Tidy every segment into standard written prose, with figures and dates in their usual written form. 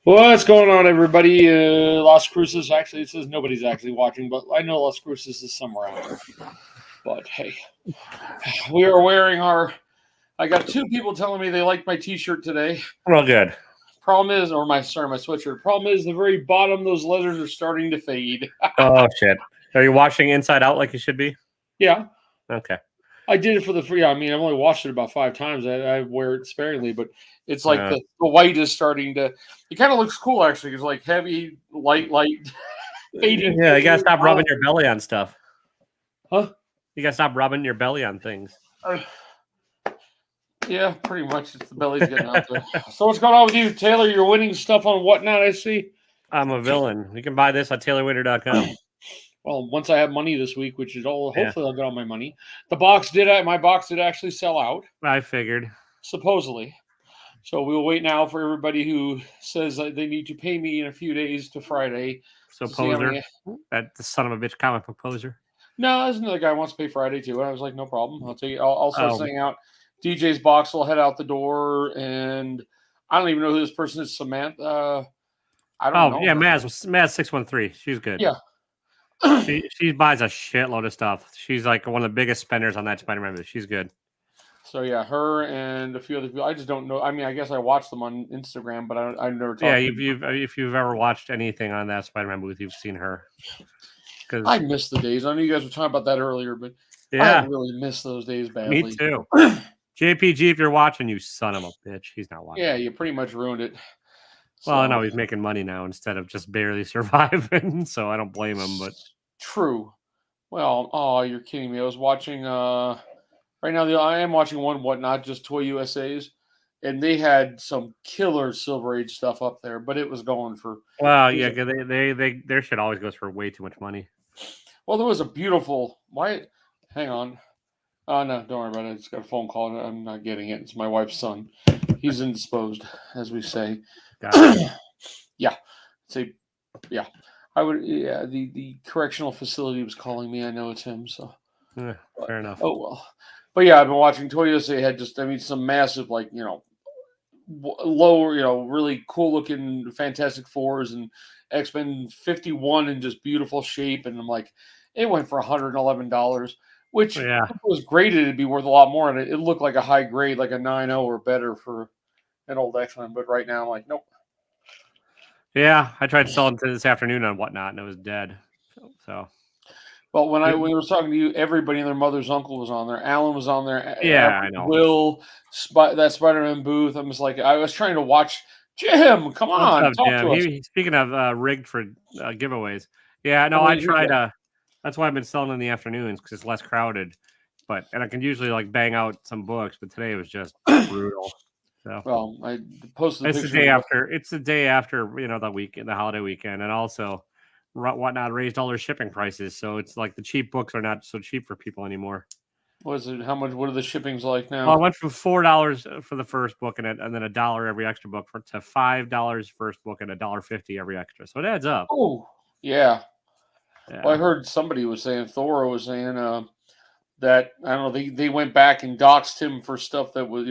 What's going on, everybody? Las Cruces. Actually, it says nobody's actually watching, but I know Las Cruces is somewhere out there. But hey, we are wearing our. I got two people telling me they liked my T-shirt today. Well, good. Problem is, or my sweatshirt. Problem is, the very bottom, those letters are starting to fade. Oh shit! Are you washing inside out like you should be? Yeah. Okay. I did it for the free. I mean, I've only washed it about 5 times. I wear it sparingly, but it's like the white is starting to. It kind of looks cool actually. It's like heavy, light, fading. Yeah, you gotta stop rubbing your belly on stuff. Huh? You gotta stop rubbing your belly on things. Yeah, pretty much. It's the belly's getting out there. So what's going on with you, Taylor? You're winning stuff on Whatnot, I see. I'm a villain. You can buy this on TaylorWinter.com. Well, once I have money this week, which is all, hopefully I'll get all my money. My box did actually sell out. I figured. Supposedly. So we'll wait now for everybody who says that they need to pay me in a few days to Friday. So poser, that the son of a bitch comic book poser. No, there's another guy who wants to pay Friday too. And I was like, no problem. I'll take. I'll start sending out. DJ's box will head out the door, and I don't even know who this person is. Samantha. I don't know. Yeah, Maz 613. She's good. Yeah. She buys a shitload of stuff. She's like one of the biggest spenders on that Spider-Man movie. She's good. So yeah, her and a few other people. I just don't know. I mean, I guess I watched them on Instagram, but I've never talked. Yeah, if you've ever watched anything on that Spider-Man booth, you've seen her. Because I miss the days. I know you guys were talking about that earlier, but yeah, I really miss those days badly. Me too. JPG, if you're watching, you son of a bitch. He's not watching. Yeah, you pretty much ruined it. Well, I know he's making money now instead of just barely surviving, so I don't blame him. But true. Well, you're kidding me. I was watching right now. I am watching one Whatnot, just Toy USA's, and they had some killer Silver Age stuff up there, but it was going for. Well, yeah, they their shit always goes for way too much money. Well, there was a beautiful. Hang on. Oh, no, don't worry about it. I just got a phone call. I'm not getting it. It's my wife's son. He's indisposed, as we say. Yeah. Yeah. I would. Yeah. The correctional facility was calling me. I know it's him. So. Yeah, fair enough. Oh well. But yeah, I've been watching Toy USA. Had some massive, lower, really cool looking Fantastic Fours and X-Men 51 in just beautiful shape, and I'm like, it went for $111. Which was graded, it'd be worth a lot more. And it looked like a high grade, like a 9.0 or better for an old X-Men. But right now, I'm like, nope. Yeah, I tried selling to this afternoon on Whatnot, and it was dead. So. Well, when we were talking to you, everybody and their mother's uncle was on there. Alan was on there. Yeah, I know. Will, that Spider-Man booth. I'm just like, I was trying to watch Jim. Come on, talk to us. Speaking of rigged for giveaways. Yeah, no, I tried. That's why I've been selling in the afternoons because it's less crowded. And I can usually bang out some books, but today it was just brutal. So well, I posted. It's the day after. It's the day after the holiday weekend, and also Whatnot raised all their shipping prices, so it's like the cheap books are not so cheap for people anymore. What is it? How much? What are the shippings like now? Well, I went from $4 for the first book and then $1 every extra book to $5 first book and $1.50 every extra. So it adds up. Oh yeah. Well, I heard somebody was saying, Thora was saying that, I don't know, they went back and doxed him for stuff that was,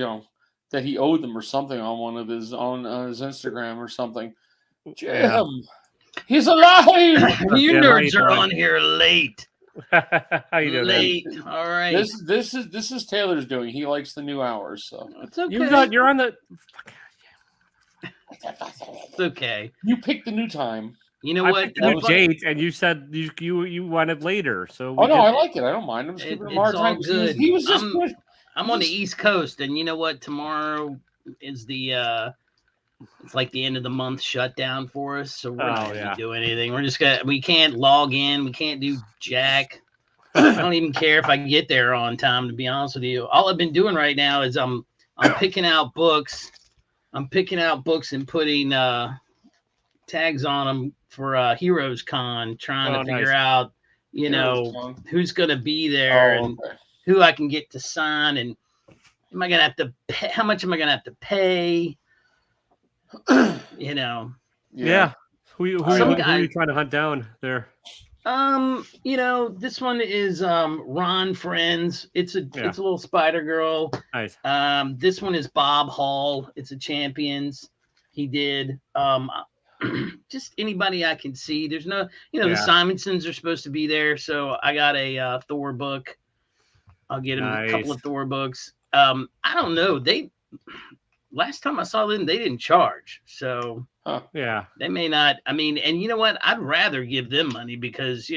that he owed them or something on on his Instagram or something. Jim, he's alive! You nerds are on here late. How you doing? Late. All right. This is Taylor's doing. He likes the new hours, so it's okay. You're on the. It's okay. You picked the new time. You know what? Date, and you said you wanted later. So I like it. I don't mind. I'm just giving him a hard time. Good. He was just good. I'm on the East Coast, and you know what? Tomorrow is it's like the end of the month shutdown for us, so we're not going to do anything. We can't log in. We can't do jack. I don't even care if I get there on time, to be honest with you. All I've been doing right now is I'm picking out books. I'm picking out books and putting tags on them for Heroes Con, trying to figure out, who's going to be there and who I can get to sign, and am I going to have to pay, how much am I going to have to pay? Yeah. Who are you trying to hunt down there? This one is Ron Friends. It's a little Spider Girl. Nice. This one is Bob Hall. It's a Champions. He did. Just anybody I can see. There's no, the Yeah. Simonsons are supposed to be there, so I got a Thor book. I'll get him a couple of Thor books. I don't know. Last time I saw them, they didn't charge, so yeah, they may not. I mean, and you know what? I'd rather give them money because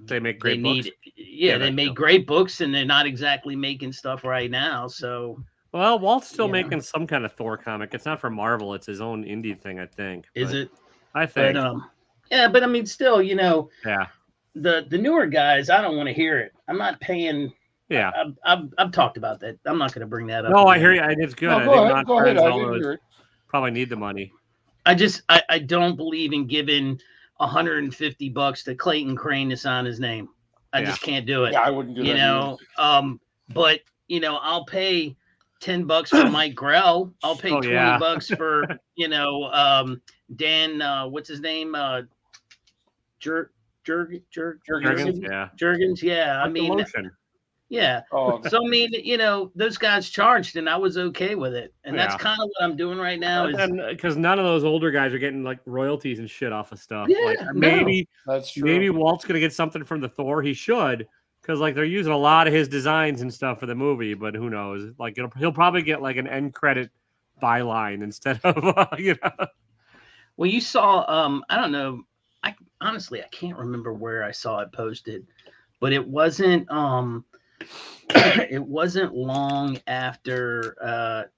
they make great books. They make great books, and they're not exactly making stuff right now. So, well, Walt's still making some kind of Thor comic. It's not for Marvel; it's his own indie thing, I think. Is it? I think. But, but I mean, still, yeah. The newer guys, I don't want to hear it. I'm not paying. Yeah, I've talked about that. I'm not going to bring that up. No, I hear you. It's good. No, go ahead. I didn't hear it. Probably need the money. I don't believe in giving $150 to Clayton Crane to sign his name. I just can't do it. Yeah, I wouldn't do that. But I'll pay $10 for Mike Grell. I'll pay $20 for Dan. What's his name? Jurgens. Yeah, I mean. Yeah. Oh. So I mean, those guys charged, and I was okay with it, and that's kind of what I'm doing right now. Because none of those older guys are getting like royalties and shit off of stuff. Yeah, like maybe that's true. Maybe Walt's gonna get something from the Thor. He should, because like they're using a lot of his designs and stuff for the movie. But who knows? Like he'll probably get like an end credit byline instead of Well, you saw. I don't know. I can't remember where I saw it posted, but it wasn't. It wasn't long after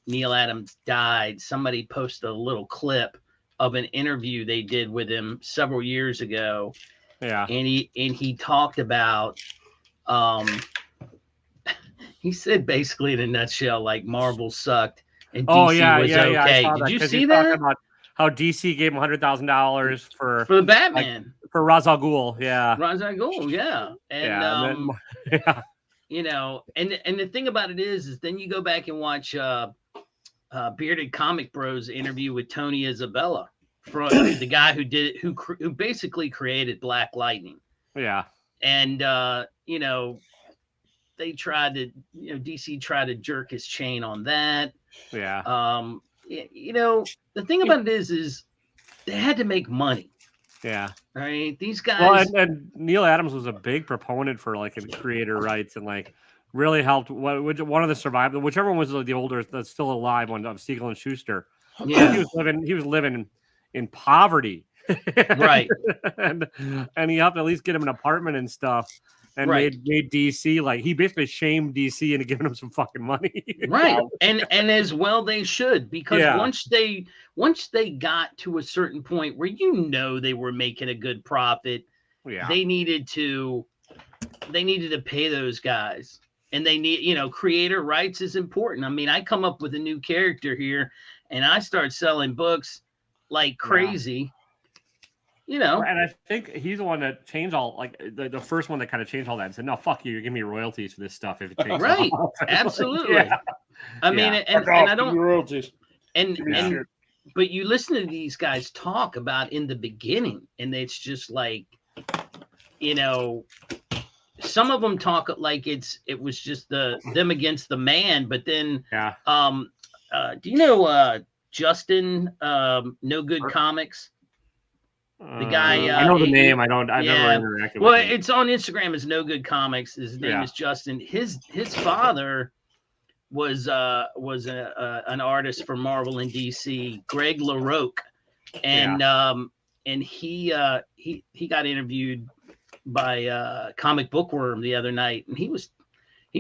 Neil Adams died. Somebody posted a little clip of an interview they did with him several years ago. Yeah, and he talked about. He said basically in a nutshell, like Marvel sucked and DC was okay. Did you see that? About how DC gave him $100,000 for the Batman. For Ra's al Ghul, Ra's al Ghul, and and the thing about it is then you go back and watch Bearded Comic Bros interview with Tony Isabella, from the guy who basically created Black Lightning. Yeah, and they tried to DC tried to jerk his chain on that. Yeah. The thing about it is they had to make money. Yeah. Right. These guys. Well, and Neil Adams was a big proponent for like creator rights and like really helped. One of the survivors, whichever one was the older that's still alive, one of Siegel and Schuster. Yeah. He was living in poverty. Right. and he helped at least get him an apartment and stuff. And made DC, like he basically shamed DC into giving him some fucking money. Right. And as well they should, because once they got to a certain point where they were making a good profit, they needed to pay those guys. And they need, creator rights is important. I mean, I come up with a new character here and I start selling books like crazy. And I think he's the one that changed all, like the first one that kind of changed all that and said, "No, fuck you! You give me royalties for this stuff if it takes right." Absolutely. I mean, and I don't royalties. But you listen to these guys talk about in the beginning, and it's just like, some of them talk like it was just them against the man, but then, do you know Justin No Good Comics? The guy, I know the name. I've never interacted with him. Well, it's on Instagram as No Good Comics. His name is Justin. His father was an artist for Marvel and DC, Greg LaRocque, and he got interviewed by Comic Bookworm the other night, and he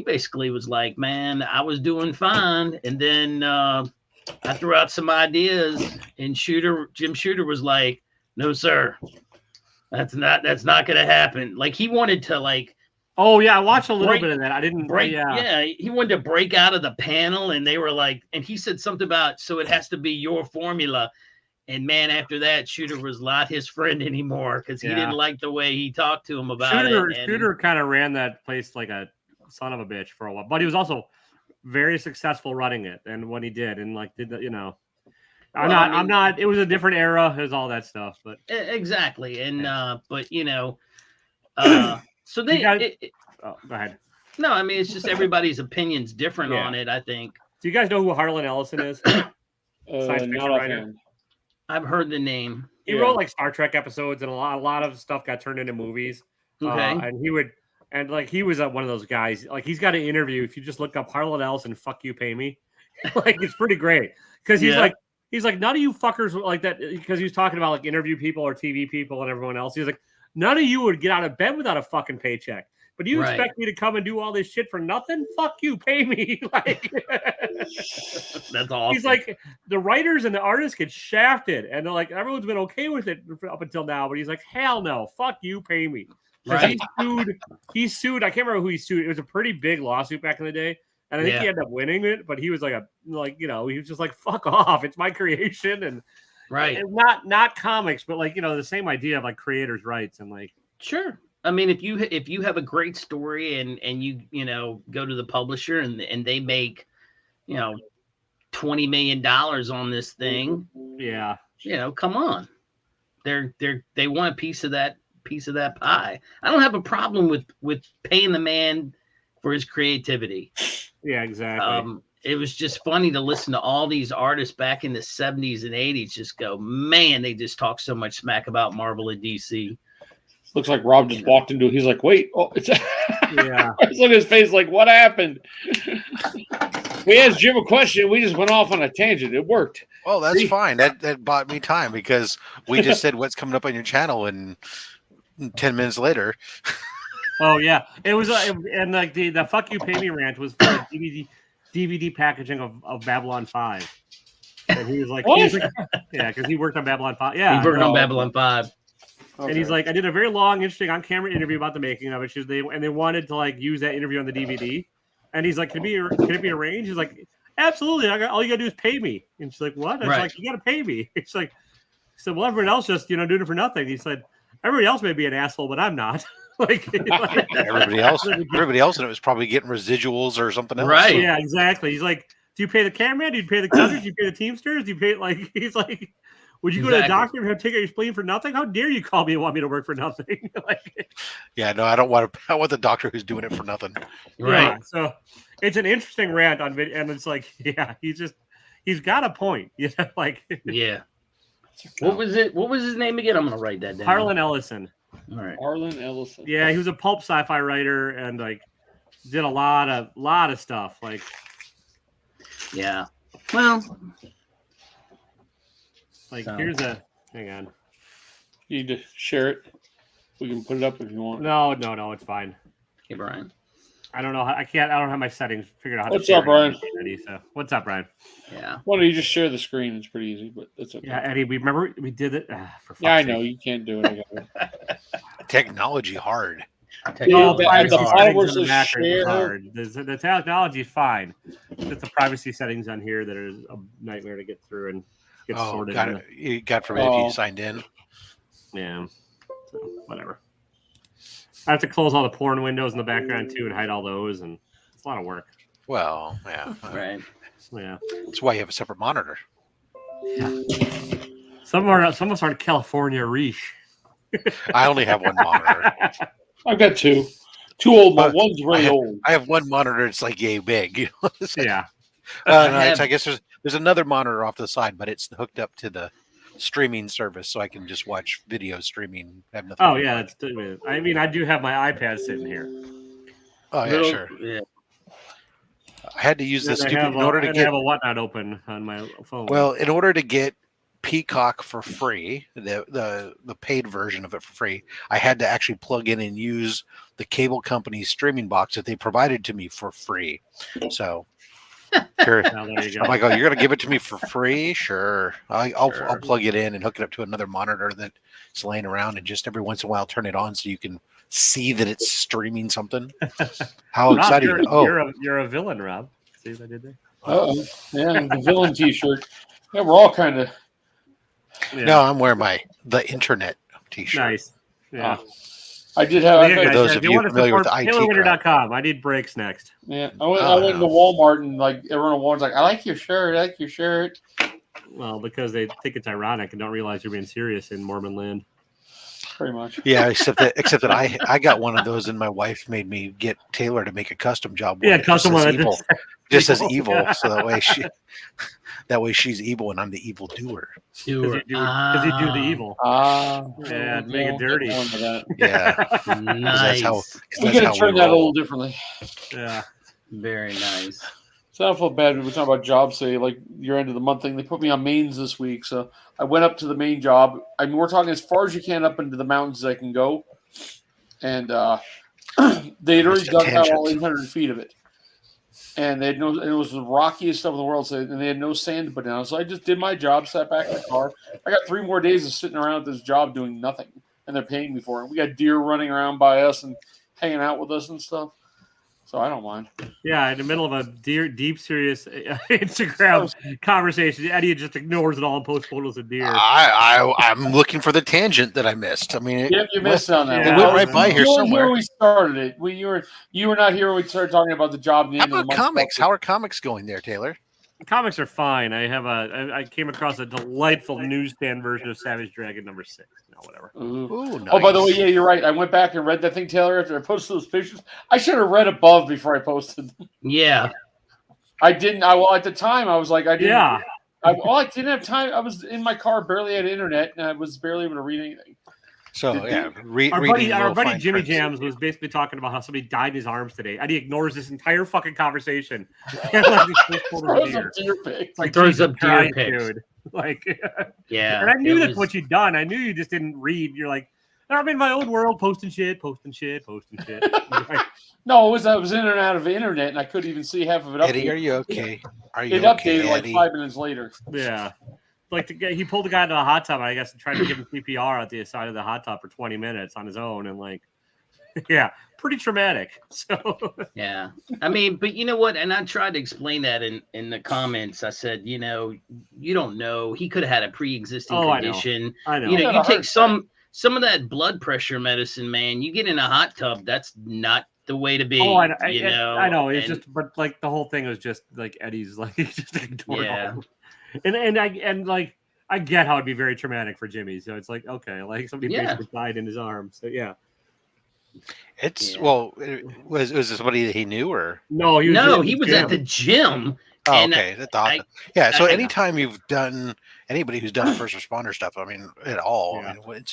basically was like, "Man, I was doing fine, and then I threw out some ideas, and Jim Shooter was like." No, sir. That's not going to happen. Like he wanted to like. Oh yeah, I watched a little bit of that. I didn't break. Yeah, he wanted to break out of the panel, and they were like, and he said something about so it has to be your formula. And man, after that, Shooter was not his friend anymore because he didn't like the way he talked to him about it. Shooter kind of ran that place like a son of a bitch for a while, but he was also very successful running it. And when he did, and like did the, I'm not. It was a different era. It was all that stuff, but exactly. And but so they. Go ahead. No, I mean it's just everybody's opinion's different on it. I think. Do you guys know who Harlan Ellison is? science fiction not writer. offhand. I've heard the name. He wrote like Star Trek episodes, and a lot of stuff got turned into movies. Okay. And he was one of those guys. Like he's got an interview. If you just look up Harlan Ellison, fuck you, pay me. Like it's pretty great because he's like none of you fuckers like that, because he was talking about like interview people or TV people and everyone else. He's like, none of you would get out of bed without a fucking paycheck. But you expect me to come and do all this shit for nothing? Fuck you, pay me. Like that's awesome. He's like, the writers and the artists get shafted, and they're like, everyone's been okay with it up until now. But he's like, hell no, fuck you, pay me. Right. He sued. I can't remember who he sued. It was a pretty big lawsuit back in the day. And I think he ended up winning it, but he was like he was just like, fuck off. It's my creation. And not comics, but like, the same idea of like creators' rights and like. Sure. I mean, if you have a great story and you go to the publisher and they make, $20 million on this thing. Yeah. Come on. They want a piece of that pie. I don't have a problem with paying the man for his creativity. Yeah, exactly. It was just funny to listen to all these artists back in the 70s and 80s just go, man, they just talk so much smack about Marvel and DC. Looks like Rob just walked into it. He's like, wait, it's yeah. Look at his face like, what happened? We asked Jim a question. We just went off on a tangent. It worked. Well, that's fine. That bought me time because we just said what's coming up on your channel, and 10 minutes later. Oh yeah, it was, and like the fuck you pay me rant was for the DVD packaging of Babylon 5. And he was like, yeah, because he worked on Babylon 5. Yeah, he worked on Babylon 5. Okay. And he's like, I did a very long, interesting on-camera interview about the making of it. They wanted to like use that interview on the DVD. And he's like, can it be arranged? He's like, absolutely. All you gotta do is pay me. And she's like, what? It's like, you gotta pay me. It's like, he said, well, everyone else just doing it for nothing. He said, everybody else may be an asshole, but I'm not. everybody else in it was probably getting residuals or something else. Right. Yeah, exactly. He's like, do you pay the cameraman? Do you pay the cutters? Do you pay the Teamsters? Do you pay he's like, would you go to the doctor and have to take your spleen for nothing? How dare you call me and want me to work for nothing? Yeah, no, I don't want the doctor who's doing it for nothing. Right. Yeah, so it's an interesting rant on video, and it's like, yeah, he's got a point. Yeah. What was his name again? I'm gonna write that down. Harlan Ellison. All right. Harlan Ellison. Yeah, he was a pulp sci-fi writer and like did a lot of stuff. Like, yeah. Well, like so. Here's a hang on. You need to share it. We can put it up if you want. No, it's fine. Hey, Brian. I don't know. I don't have my settings figured out how What's to. What's up, Brian? So what's up, Brian? Yeah. Why don't you just share the screen? It's pretty easy, but that's okay. Yeah, Eddie. Remember we did it. Yeah, I know you can't do it. I got it. Technology hard. Technology hard. The technology is fine. It's the privacy settings on here that are a nightmare to get through and get sorted. God forbid if you signed in. Yeah. So whatever. I have to close all the porn windows in the background too and hide all those, and it's a lot of work. Well, yeah. Right. Yeah. That's why you have a separate monitor. Yeah. Some of us are in California, Reach. I only have one monitor. I've got two old, but one's really old. I have one monitor. It's like yay big. Yeah. I guess there's another monitor off to the side, but it's hooked up to the streaming service, so I can just watch video streaming. Have nothing. Oh yeah, I mean, I do have my iPad sitting here. Oh yeah, sure. Yeah. I had to use this in order to have a whatnot open on my phone. Well, in order to get Peacock for free, the paid version of it for free, I had to actually plug in and use the cable company's streaming box that they provided to me for free. So there you go. I'm like, oh, you're gonna give it to me for free? Sure. I'll plug it in and hook it up to another monitor that's laying around, and just every once in a while turn it on so you can see that it's streaming something. How exciting! You're a villain, Rob. See what I did there? Oh, yeah, the villain T-shirt. Yeah, we're all kind of. Yeah. No, I'm wearing the internet T-shirt. Nice. Yeah. I did have. For those of you familiar with IT. TaylorWinter.com. I need breaks next. Yeah, I went to Walmart and like everyone at Walmart's like, I like your shirt. I like your shirt. Well, because they think it's ironic and don't realize you're being serious in Mormon land. Pretty much. Yeah, except that I got one of those, and my wife made me get Taylor to make a custom job. Yeah, custom one. Just as evil, so that way she's evil and I'm the evil doer. Because you do the evil. Yeah, make it dirty. Yeah, nice. We gotta turn that a little differently. Yeah, very nice. So I feel bad. We're talking about jobs, say like your end of the month thing. They put me on mains this week, so I went up to the main job. I mean, we're talking as far as you can up into the mountains as I can go, and they'd already dug out all 800 feet of it, and they had no. It was the rockiest stuff in the world, and they had no sand to put down. So I just did my job, sat back in the car. I got 3 more days of sitting around at this job doing nothing, and they're paying me for it. We got deer running around by us and hanging out with us and stuff. So I don't mind. Yeah, in the middle of a deep, serious Instagram conversation, Eddie just ignores it all and posts photos of deer. I'm looking for the tangent that I missed. I mean, you missed on that. It went right by here somewhere. We started it. You were not here when we started talking about the job. How about comics? How are comics going there, Taylor? Comics are fine. I came across a delightful newsstand version of Savage Dragon #6. No, whatever. Ooh, nice. Oh, by the way, yeah, you're right. I went back and read that thing, Taylor, after I posted those pictures. I should have read above before I posted them. Yeah. I didn't. Well, at the time, I was like, I didn't. Yeah. I didn't have time. I was in my car, barely had internet, and I was barely able to read anything. So, yeah. Our buddy Jimmy Jams was basically talking about how somebody died in his arms today. Eddie ignores this entire fucking conversation. Throws up deer pics. Like, throws up deer pics. Dude. Like, yeah. And I knew that's what you'd done. I knew you just didn't read. You're like, I'm in my old world, posting shit. No, I was in and out of the internet, and I couldn't even see half of it. Eddie, are you okay? It updated like 5 minutes later. Yeah. Like he pulled the guy into a hot tub, I guess, and tried to give him CPR at the side of the hot tub for 20 minutes on his own, and like, yeah, pretty traumatic. So yeah, I mean, but you know what? And I tried to explain that in the comments. I said, you don't know. He could have had a pre-existing condition. I know. You take some of that blood pressure medicine, man. You get in a hot tub. That's not the way to be. Oh, I know. It's just, but like the whole thing was just like Eddie's like just ignored all. And I get how it'd be very traumatic for Jimmy. So it's like, okay, like somebody basically died in his arms. So yeah. Well, was this somebody that he knew or no? He was at the gym. Oh, okay, that's awesome. Yeah, so anytime you've done anybody who's done first responder stuff, I mean, at all, I mean,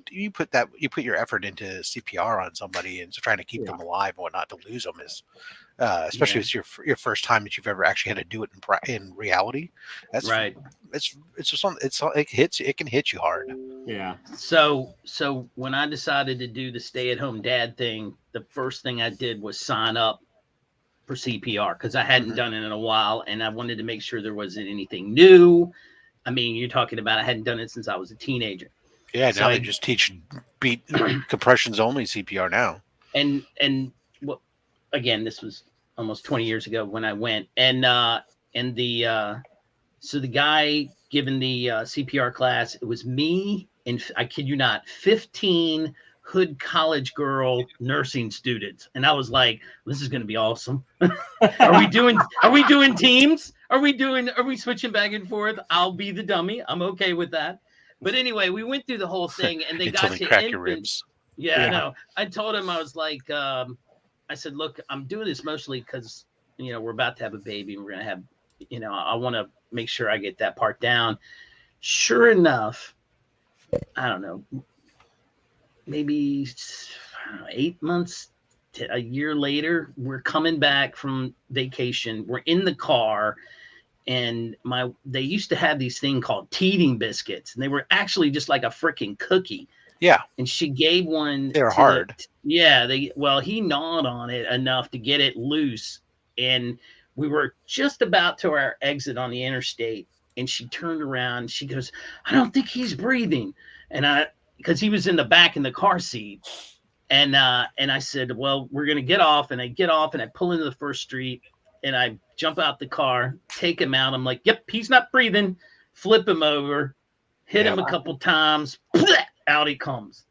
you put your effort into CPR on somebody and trying to keep them alive and whatnot, to lose them is, especially if it's your first time that you've ever actually had to do it in reality. That's right. It's just it can hit you hard. Yeah. So when I decided to do the stay-at-home dad thing, the first thing I did was sign up for CPR because I hadn't done it in a while, and I wanted to make sure there wasn't anything new. I mean, you're talking about I hadn't done it since I was a teenager. Yeah, now they just teach beat compressions only CPR now. And well, again, this was almost 20 years ago when I went, so the guy giving the CPR class, it was me and I kid you not, 15 Hood College girl nursing students, and I was like, "This is going to be awesome." Are we doing teams? Are we switching back and forth? I'll be the dummy. I'm okay with that. But anyway, we went through the whole thing, and they got to crack your ribs. Yeah, no. I told him, I was like, I said, "Look, I'm doing this mostly because we're about to have a baby, and we're going to have, I want to make sure I get that part down." Sure enough, I don't know. Maybe 8 months to a year later, we're coming back from vacation. We're in the car, and they used to have these thing called teething biscuits, and they were actually just like a freaking cookie. Yeah. And she gave one. They're hard. He gnawed on it enough to get it loose, and we were just about to our exit on the interstate, and she turned around. She goes, "I don't think he's breathing," because he was in the back in the car seat. And I said, "Well, we're going to get off." And I get off and I pull into the first street and I jump out the car, take him out. I'm like, "Yep, he's not breathing." Flip him over, hit him a couple times. Out he comes.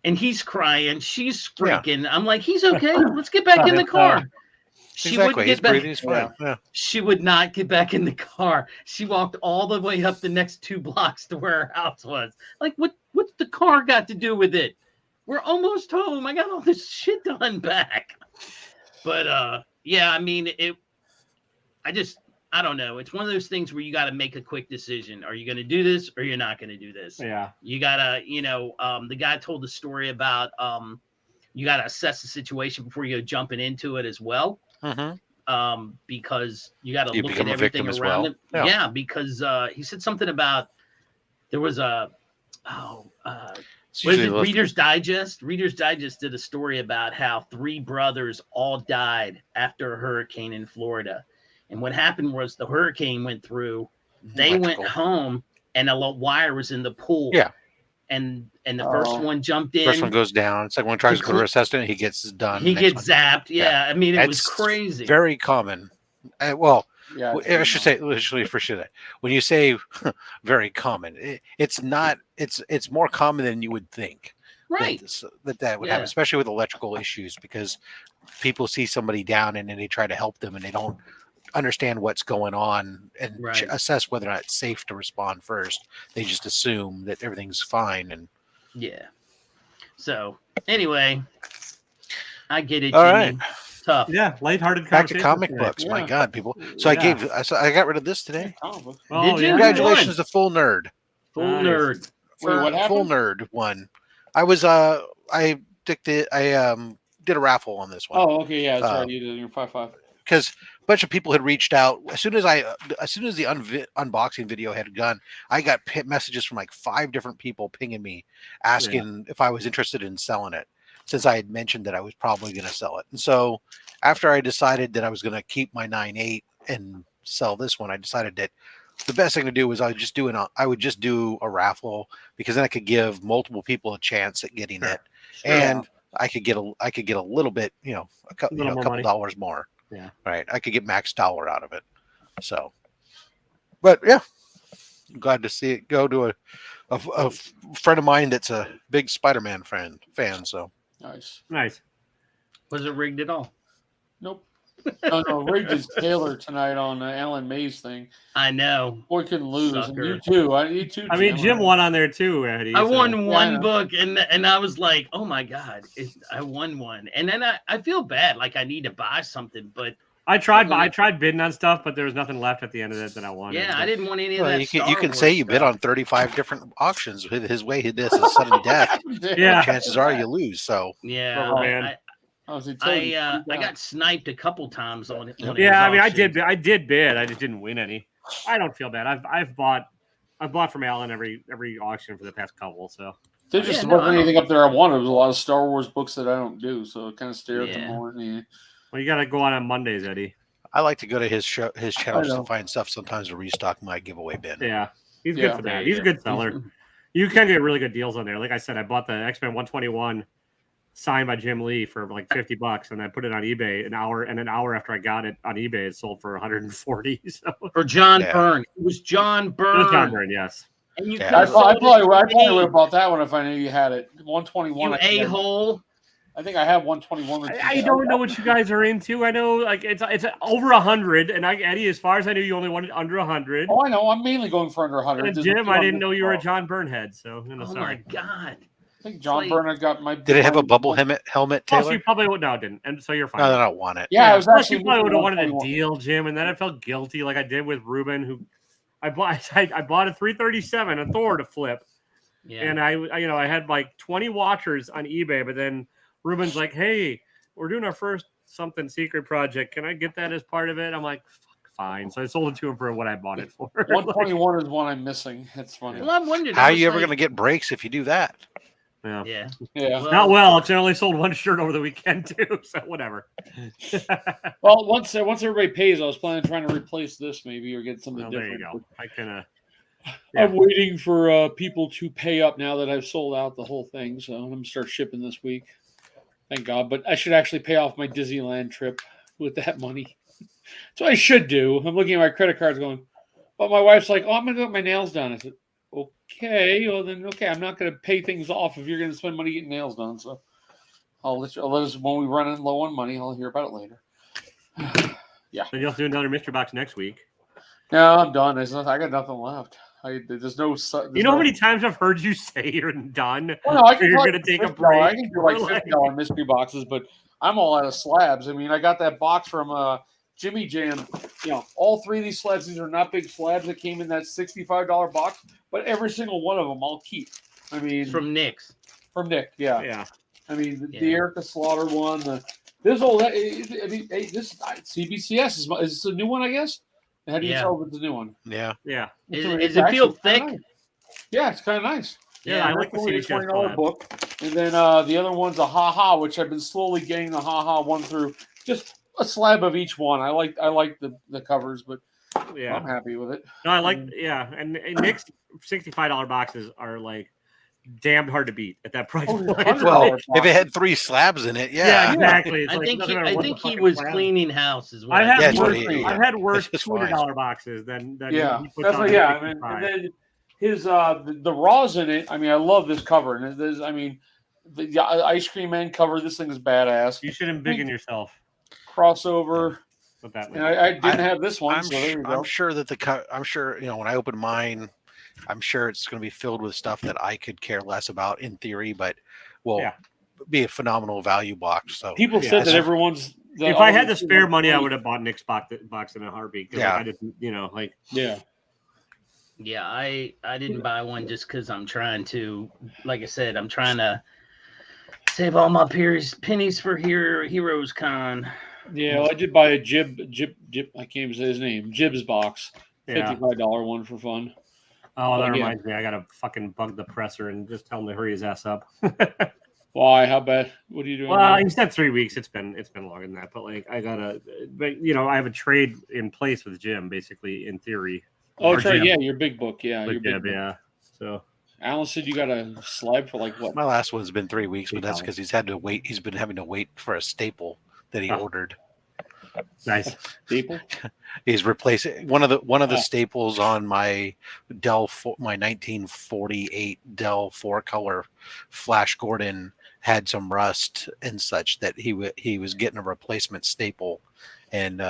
And he's crying. She's freaking. I'm like, "He's okay. Let's get back in the car." She wouldn't get He's back. breathing. He's fine. Yeah. She would not get back in the car. She walked all the way up the next 2 blocks to where her house was. Like, what's the car got to do with it? We're almost home. I got all this shit to unpack. But yeah, I mean, I don't know. It's one of those things where you got to make a quick decision. Are you going to do this or you're not going to do this? Yeah. You got to, the guy told the story about you got to assess the situation before you go jumping into it as well. Mm-hmm. Because you got to look become at a everything victim around as it. well. Yeah, because he said something about there was Reader's Digest? Reader's Digest did a story about how 3 brothers all died after a hurricane in Florida. And what happened was the hurricane went through, they went home, and a wire was in the pool. Yeah. And the first one jumped in. First one goes down. Second one tries to go to assessment. He gets done. He gets zapped. Yeah. I mean, it was crazy. Very common. I should say, when you say very common, it's not. It's more common than you would think. Right. That would happen, especially with electrical issues, because people see somebody down and then they try to help them and they don't understand what's going on and assess whether or not it's safe to respond first. They just assume that everything's fine. And so anyway, I get it. All Jimmy. right. Tough. Yeah, lighthearted Back to conversation. comic books. My God, people. So I got rid of this today. Did you? Congratulations to Full Nerd. Full Nerd. Wait, what happened? Full Nerd won. I was I did a raffle on this one. Oh, okay, yeah, that's right. You did your 5-5. Because a bunch of people had reached out as soon as the unboxing video had gone. I got messages from like 5 different people pinging me, asking if I was interested in selling it, since I had mentioned that I was probably going to sell it. And so after I decided that I was going to keep my 9.8 and sell this one, I decided that the best thing to do was I would just do a raffle, because then I could give multiple people a chance at getting it, and I could get a little bit, a couple dollars more. Yeah. Right. I could get max dollar out of it. So, but yeah, I'm glad to see it go to a friend of mine that's a big Spider-Man fan. So nice. Was it rigged at all? Nope. No, rigged is Taylor tonight on Alan May's thing. I know. Boy couldn't lose. Sucker. And you too. I mean, Jim won on there too, Eddie. I won one book, and I was like, oh my God, I won one. And then I feel bad, like I need to buy something, but I tried bidding on stuff, but there was nothing left at the end of it that I wanted. Yeah, I didn't want any of that. You can say you bid on 35 different auctions. With his way, this is sudden death. Yeah, chances are you lose. So yeah, I got sniped a couple times on it. Yeah, I mean, I did bid. I just didn't win any. I don't feel bad. I've bought from Alan every auction for the past couple. So they just wasn't anything up there I wanted. There was a lot of Star Wars books that I don't do, so it kind of stared at them more. Yeah. Well, you got to go on Mondays, Eddie. I like to go to his channels to find stuff sometimes to restock my giveaway bin. Yeah, he's good for that. He's a good seller. You can get really good deals on there. Like I said, I bought the X-Men 121 signed by Jim Lee for like $50, and I put it on eBay an hour after I got it on eBay, it sold for 140. So for John Byrne, it was John Byrne. It was John Byrne, yes. And you I probably would have bought that one if I knew you had it. 121. You a-hole. I think I have 121. I don't know what you guys are into. I know, like it's over 100, and Eddie, as far as I knew, you only wanted under 100. Oh, I know. I'm mainly going for under 100. And Jim, I didn't know you were a John Byrne head. So, my God. I think John Byrne got my. Did it have a bubble helmet, Taylor? Oh, so you probably would. No, it didn't. And so you're fine. No, I don't want it. Yeah, I was actually. You probably would have wanted a deal, Jim, and then I felt guilty, like I did with Ruben, who I bought a 337, a Thor to flip, and I had like 20 watchers on eBay, but then Ruben's like, hey, we're doing our first something secret project. Can I get that as part of it? I'm like, fine. So I sold it to him for what I bought it for. 121 is one I'm missing. It's funny. Well, I'm wondering. How are you ever going to get breaks if you do that? Yeah. Not well. I only sold one shirt over the weekend too, so whatever. Well, once everybody pays, I was planning on trying to replace this maybe or get something different. There you go. I kind of. I'm waiting for people to pay up now that I've sold out the whole thing, so I'm going to start shipping this week. Thank God. But I should actually pay off my Disneyland trip with that money. That's what I should do. I'm looking at my credit cards going, but my wife's like, I'm going to get my nails done. I said, okay, well then, I'm not going to pay things off if you're going to spend money getting nails done. So I'll let us, when we run in low on money, I'll hear about it later. Yeah. Then you'll have to do another mystery box next week. No, I'm done. I got nothing left. There's no. You know how many times I've heard you say you're done? Well, no, I can you're probably going to take a $50. break. I can do like $50 mystery boxes, but I'm all out of slabs. I mean, I got that box from Jimmy Jam. You know, all three of these slabs. These are not big slabs that came in that $65 box, but every single one of them I'll keep. I mean, from Nick's. From Nick, yeah. Yeah. I mean, the Erica Slaughter one. This old. I mean, hey, this CBCS is this a new one? I guess. How do you tell if it's a new one? Yeah. Yeah. Is it feel thick? Nice. Yeah, it's kind of nice. Yeah, I like the CBCS $20 book. And then the other one's a Ha-Ha, which I've been slowly getting the Ha-Ha one through. Just a slab of each one. I like the covers, but yeah, I'm happy with it. No, I like and Nick's $65 boxes are like damned hard to beat at that price point. Well, if it had 3 slabs in it, yeah, exactly. It's I like, think he was cleaning house as well. I've had worse $200 boxes than yeah, definitely. Yeah, I mean, and then his the raws in it. I mean, I love this cover, and there's, I mean, the ice cream man cover. This thing is badass. You should embiggen yourself. Crossover. With that, and I didn't have this one. I'm sure that I'm sure when I open mine, I'm sure it's going to be filled with stuff that I could care less about in theory, but will be a phenomenal value box. So people said that everyone's. If I had the spare money, I would have bought Nick's box in a heartbeat. Yeah, I didn't, Yeah, I didn't buy one just because I'm trying to, like I said, I'm trying to save all my pennies for Heroes Con. Yeah, well, I did buy a Jib. I can't even say his name. Jib's box, $55 one for fun. Oh, that reminds me. I gotta fucking bug the presser and just tell him to hurry his ass up. Why? How bad? What are you doing? Well, he said 3 weeks. It's been longer than that. But like, I have a trade in place with Jim, basically, in theory. Oh, that's right. Yeah, your big book. Yeah, your big book. Yeah. So Alan said you got a slab for like what? My last one's been 3 weeks, but that's because he's had to wait. He's been having to wait for a staple that he ordered. Nice staple. He's replacing one of the staples on my my 1948 Dell 4-color Flash Gordon had some rust and such that he was getting a replacement staple and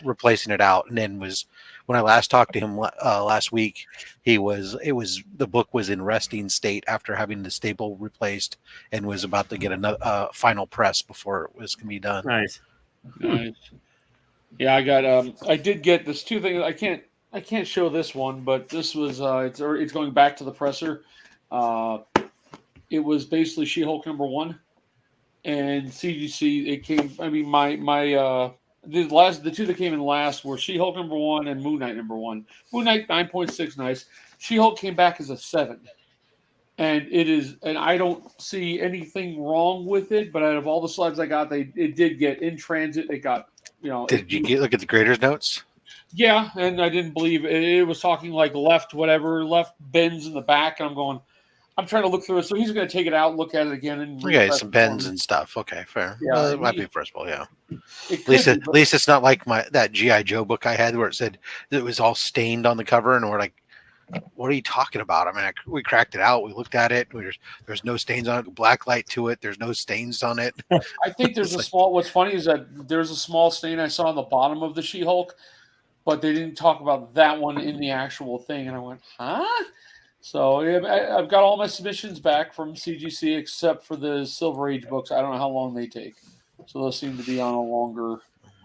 replacing it out. And then when I last talked to him last week, the book was in resting state after having the staple replaced and was about to get another final press before it was going to be done. Nice. Yeah, I got I did get this 2 things. I can't show this one, but this was it's going back to the presser. It was basically She-Hulk #1 and CGC. It came. I mean, the 2 that came in last were She-Hulk #1 and Moon Knight #1. Moon Knight 9.6, nice. She-Hulk came back as a 7. And it is, and I don't see anything wrong with it. But out of all the slabs I got, it did get in transit. It got, Did you look at the grader's notes? Yeah, and I didn't believe it was talking like left bends in the back, and I'm trying to look through it. So he's going to take it out, look at it again, and some bends and stuff. Okay, fair. Yeah, well, it might be firstable. Yeah. At least it's not like that GI Joe book I had where it said it was all stained on the cover, and we're like, what are you talking about? I mean, we cracked it out. We looked at it. There's no stains on it. Black light to it. There's no stains on it. I think there's what's funny is that there's a small stain I saw on the bottom of the She-Hulk, but they didn't talk about that one in the actual thing. And I went, huh? So I've got all my submissions back from CGC except for the Silver Age books. I don't know how long they take. So those seem to be on a longer.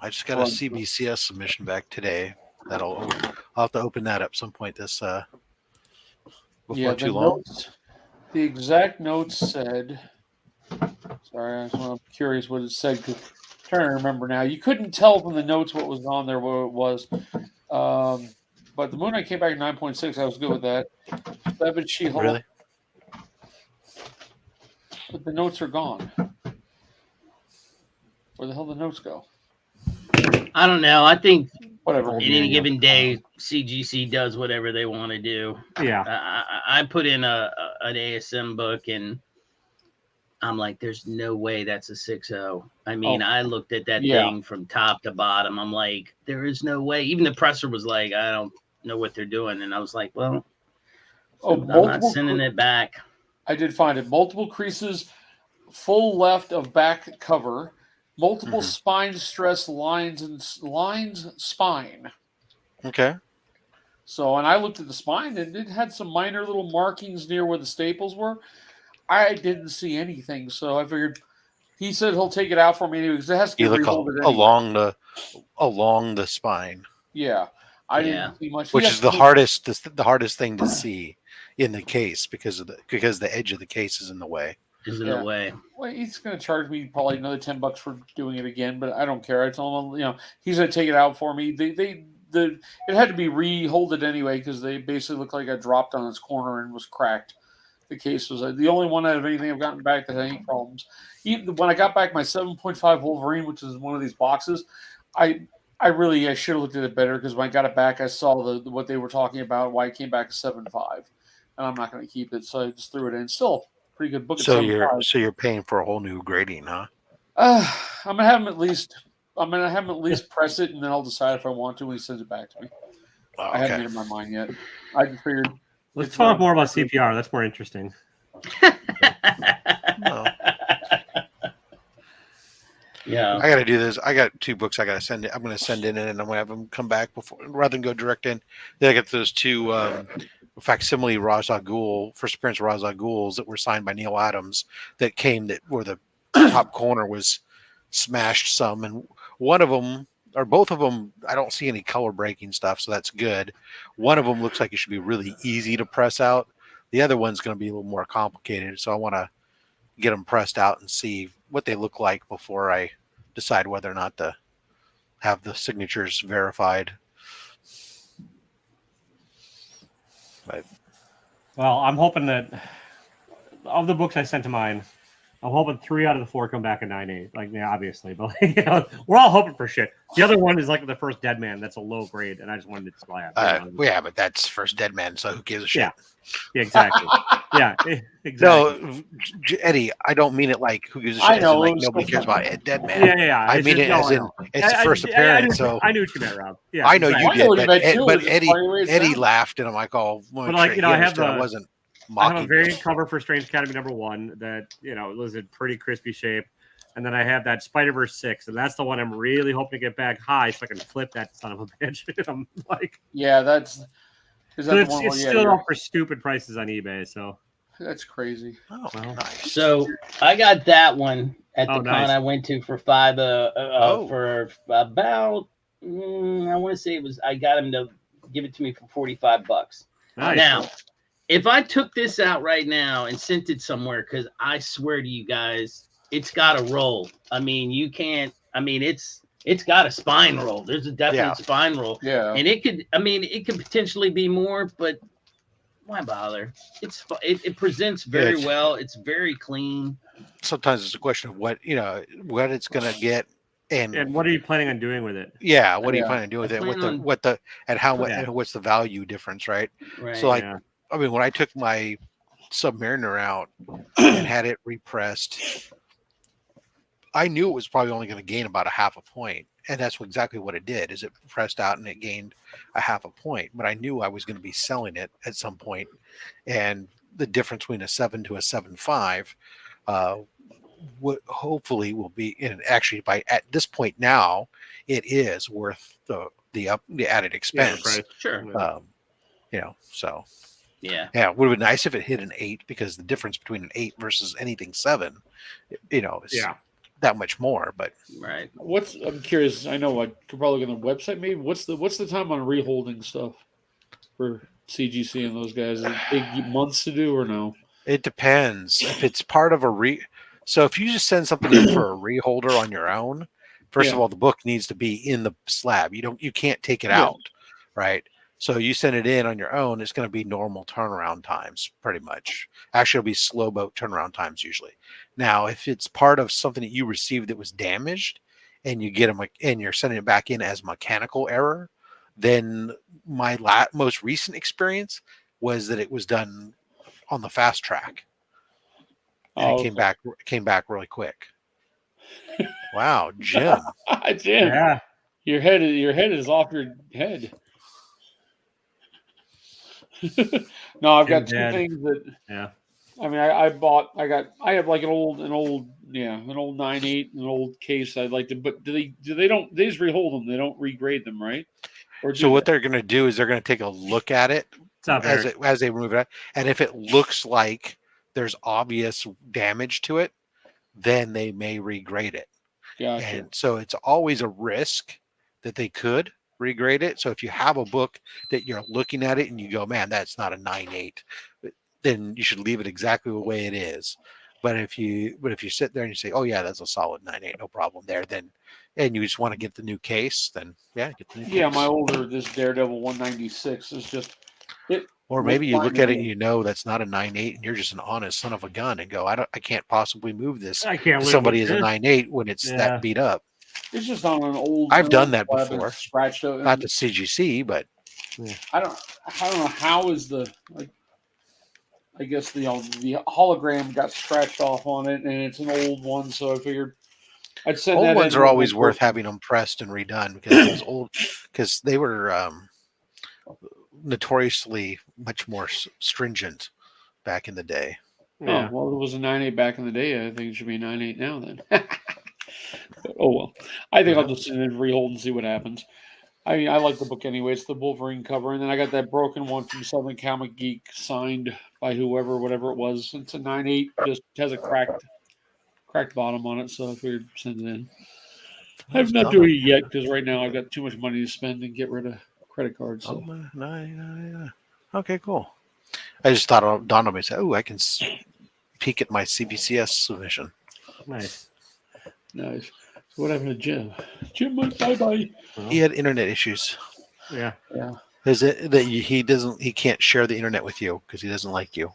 I just got a CBCS submission back today. I'll have to open that up some point before too long. The exact notes said. Sorry, I'm curious what it said because I'm trying to remember now. You couldn't tell from the notes what was on there, what it was. But the Moon Knight came back at 9.6. I was good with that. 7 She-Hulk. Really? But the notes are gone. Where the hell did the notes go? I don't know. I think whatever. In any given day, CGC does whatever they want to do. Yeah. I put in an ASM book and I'm like, there's no way that's a 6.0. I mean, I looked at that thing from top to bottom. I'm like, there is no way. Even the presser was like, I don't know what they're doing. And I was like, well, I'm not sending it back. I did find it. Multiple creases, full left of back cover. multiple spine stress lines and spine. Okay. So, and I looked at the spine, and it had some minor little markings near where the staples were. I didn't see anything, so I figured he said he'll take it out for me anyway because it has to get You look remolded anyway. along the spine. Yeah, I didn't see much. Which is the hardest thing to see in the case because the edge of the case is in the way. Is in the way. Well, he's going to charge me probably another $10 for doing it again, but I don't care. I told him, he's going to take it out for me. It had to be re-holded anyway because they basically looked like I dropped on its corner and was cracked. The case was the only one out of anything I've gotten back that had any problems. Even when I got back my 7.5 Wolverine, which is one of these boxes, I should have looked at it better because when I got it back, I saw what they were talking about, why it came back as 7.5, and I'm not going to keep it, so I just threw it in. Still, pretty good book. So you're paying for a whole new grading, huh? I'm gonna have him at least press it, and then I'll decide if I want to when he sends it back to me. Oh, I haven't made up my mind yet. I just figured. Let's talk more about CPR. That's more interesting. No. Yeah, I got to do this. I got 2 books I got to send in. I'm going to send in, and I'm going to have them come back before, rather than go direct in. Then I got those 2 facsimile Ra's al Ghul, first appearance Ra's al Ghuls that were signed by Neil Adams that where the top corner was smashed some, and one of them or both of them, I don't see any color breaking stuff, so that's good. One of them looks like it should be really easy to press out. The other one's going to be a little more complicated, so I want to get them pressed out and see what they look like before I decide whether or not to have the signatures verified. But, well, I'm hoping that of the books I sent to mine, I'm hoping 3 out of the 4 come back at 9.8. Like, yeah, obviously, but we're all hoping for shit. The other one is like the first Dead Man. That's a low grade, and I just wanted to slap. Yeah, but that's first Dead Man, so who gives a shit? Yeah, exactly. Yeah, exactly. No, Eddie, I don't mean it like who gives a shit. I know, like nobody cares about Dead Man. Yeah. I mean it as in it's the first appearance. I knew what you meant, Rob. Yeah, I know exactly. you did, but Eddie laughed, and I'm like, oh, but like I wasn't. I have a variant cover for Strange Academy #1 that was in pretty crispy shape, and then I have that Spider-Verse 6, and that's the one I'm really hoping to get back high so I can flip that son of a bitch. I'm like, yeah, that's. Is that it's, it's still up for stupid prices on eBay, so that's crazy. Oh, well, nice. So I got that one at the con nice. I went to for for about I want to say it was I got him to give it to me for $45. Nice. Now, if I took this out right now and sent it somewhere, because I swear to you guys, it's got to roll. I mean, you can't. I mean, it's got a spine roll. There's a definite spine roll. Yeah. And it could potentially be more, but why bother? It presents very well. It's very clean. Sometimes it's a question of what it's going to get. And what are you planning on doing with it? Yeah, what are you planning on doing with it? What's the value difference, right? Right. So I mean, when I took my Submariner out and had it repressed, I knew it was probably only going to gain about a half a point, and that's exactly what it did. Is it pressed out and it gained a half a point? But I knew I was going to be selling it at some point, and the difference between a 7 to a 7.5, hopefully will be actually at this point now it is worth the added expense. Sure. So. Yeah, it would have been nice if it hit an 8 because the difference between an 8 versus anything 7, is that much more. But right. I'm curious. I know I could probably get on the website. Maybe what's the time on reholding stuff for CGC and those guys? Is it big months to do or no? It depends if it's part of So if you just send something in for a reholder on your own, first of all, the book needs to be in the slab. You can't take it out, right? So you send it in on your own, it's going to be normal turnaround times, pretty much. Actually, it'll be slow boat turnaround times usually. Now, if it's part of something that you received that was damaged, and you get and you're sending it back in as mechanical error, then my most recent experience was that it was done on the fast track, and it came back really quick. Wow, Jim! Jim, yeah, your head is off your head. No, I've got two things that I mean, I have like an old 9.8, an old case. I'd like to, but they just rehold them. They don't regrade them, right? Or So what they're going to do is they're going to take a look at it as they remove it, and if it looks like there's obvious damage to it, then they may regrade it. Gotcha. And so it's always a risk that they could regrade it. So if you have a book that you're looking at it and you go, man, that's not a 9.8, then you should leave it exactly the way it is. But if you sit there and you say, oh yeah, that's a solid 9.8, no problem there, then and you just want to get the new case, then get the new case. Yeah, my older this Daredevil 196 is just it. Or maybe you look at it and you know that's not a 9.8, and you're just an honest son of a gun and go, I can't possibly move this. I can't. Somebody is a 9.8 when it's that beat up. It's just on an old. I've done that before. Scratched out. Not the CGC, but I don't know how is the like. I guess the hologram got scratched off on it, and it's an old one, so I figured I'd send old that ones in are always with worth having them pressed and redone because those old, because they were notoriously much more stringent back in the day. Yeah. Oh, well, it was a 9.8 back in the day. I think it should be a 9.8 now then. But, oh well, I think I'll just send it rehold and see what happens. I mean, I like the book anyway. It's the Wolverine cover, and then I got that broken one from Southern Comic Geek, signed by whatever it was. It's a 9.8, just has a cracked bottom on it, so I figured send it in. I'm not doing it yet because right now I've got too much money to spend and get rid of credit cards. So. Okay, cool. I just thought it dawned on me. Oh, I can peek at my CBCS submission. Nice. So what happened to Jim? Jim went bye-bye. He had internet issues. Yeah. Is it that he can't share the internet with you because he doesn't like you?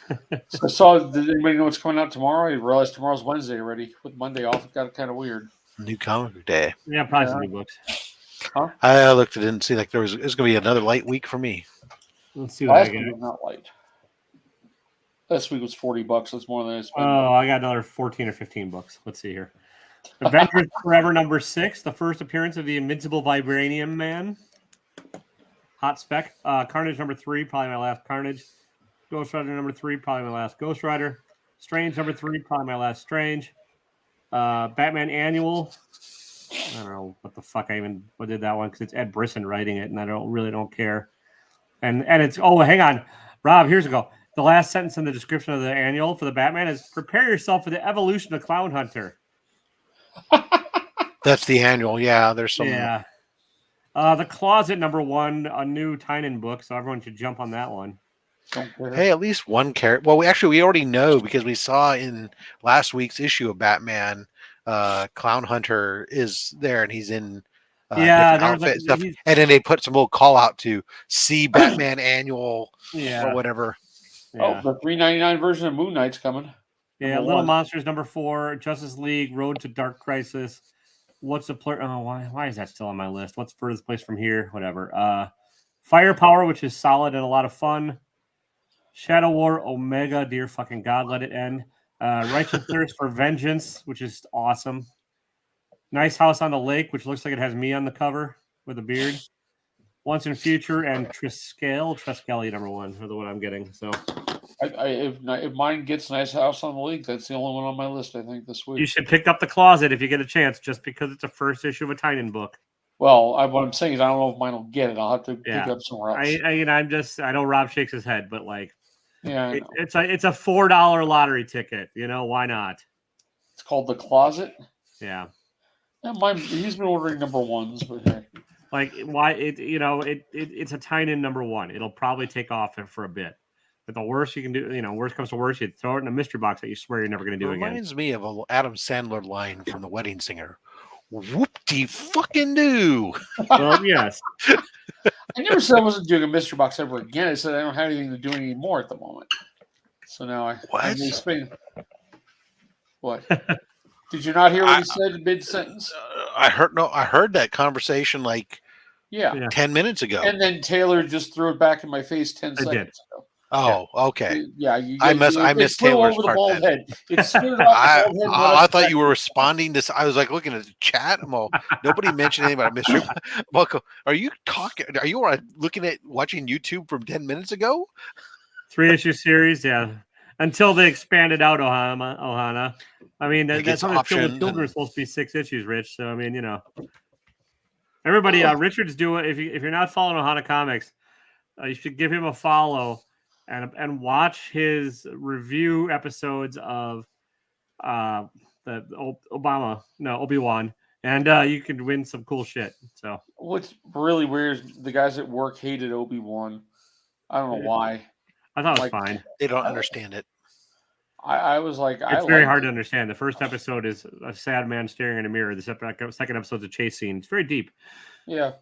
Did anybody know what's coming out tomorrow? I realized tomorrow's Wednesday already. With Monday off, it got kind of weird. New comic book day. Yeah, probably some new books. Huh? I looked at it and see like it was going to be another light week for me. Let's see what I get. Not light. Last week was $40. That's more than I spent. Oh, I got another 14 or 15 books. Let's see here. Adventures Forever #6, the first appearance of the Invincible Vibranium Man. Hot spec. Carnage #3, probably my last Carnage. Ghost Rider #3, probably my last Ghost Rider. Strange #3, probably my last Strange. Batman Annual. I don't know what the fuck I did that one because it's Ed Brisson writing it, and I don't care. And it's hang on, Rob. Here's a go. The last sentence in the description of the annual for the Batman is "Prepare yourself for the evolution of Clown Hunter." That's the annual. Yeah, there's some. Yeah. The Closet #1, a new Tynan book, so everyone should jump on that one. Hey, at least one character. Well, we already know because we saw in last week's issue of Batman, Clown Hunter is there and he's in different outfit stuff. And then they put some little call out to see Batman Annual or whatever. Yeah. Oh, the $3.99 version of Moon Knight's coming. Yeah, Little Monsters #4, Justice League, Road to Dark Crisis. What's the player? Oh, why is that still on my list? What's furthest place from here? Whatever. Firepower, which is solid and a lot of fun. Shadow War Omega, dear fucking God, let it end. Righteous Thirst for Vengeance, which is awesome. Nice House on the Lake, which looks like it has me on the cover with a beard. Once in Future and Treskelly #1 are the one I'm getting. So, if mine gets Nice House on the Lake, that's the only one on my list. I think this week. You should pick up The Closet if you get a chance, just because it's a first issue of a Tynan book. Well, what I'm saying is I don't know if mine will get it. I'll have to pick up somewhere else. I know Rob shakes his head, but like, yeah, it's a $4 lottery ticket. You know, why not? It's called The Closet. Yeah. He's been ordering #1s, but hey. Like, why it's a Tynan #1. It'll probably take off for a bit. But the worst you can do, worst comes to worst, you throw it in a mystery box that you swear you're never going to do again. Reminds me of an Adam Sandler line from The Wedding Singer. Whoop-de fucking do. Well, yes. I never said I wasn't doing a mystery box ever again. I said I don't have anything to do anymore at the moment. So now I'm explaining. What? Did you not hear what he said mid-sentence? I heard that conversation 10 minutes ago. And then Taylor just threw it back in my face 10 seconds ago. Oh, okay. Yeah, I missed Taylor's part. I thought you were responding to. I was looking at the chat. Nobody mentioned anything about mystery. Bucko, are you talking? Are you looking at watching YouTube from 10 minutes ago? 3-issue series, yeah. until they expanded out Ohana. I mean, It that's gets only Kill the optioned Children and- is supposed to be 6 issues, Rich. So I mean, everybody, Richard's doing. If you're not following Ohana Comics, you should give him a follow and watch his review episodes of Obi-Wan, and you can win some cool shit. So what's really weird is the guys at work hated Obi-Wan. I don't know why. I thought it was fine. They don't understand it. I was like, It's very hard to understand. The first episode is a sad man staring in a mirror. The second episode's a chase scene. It's very deep. Yeah,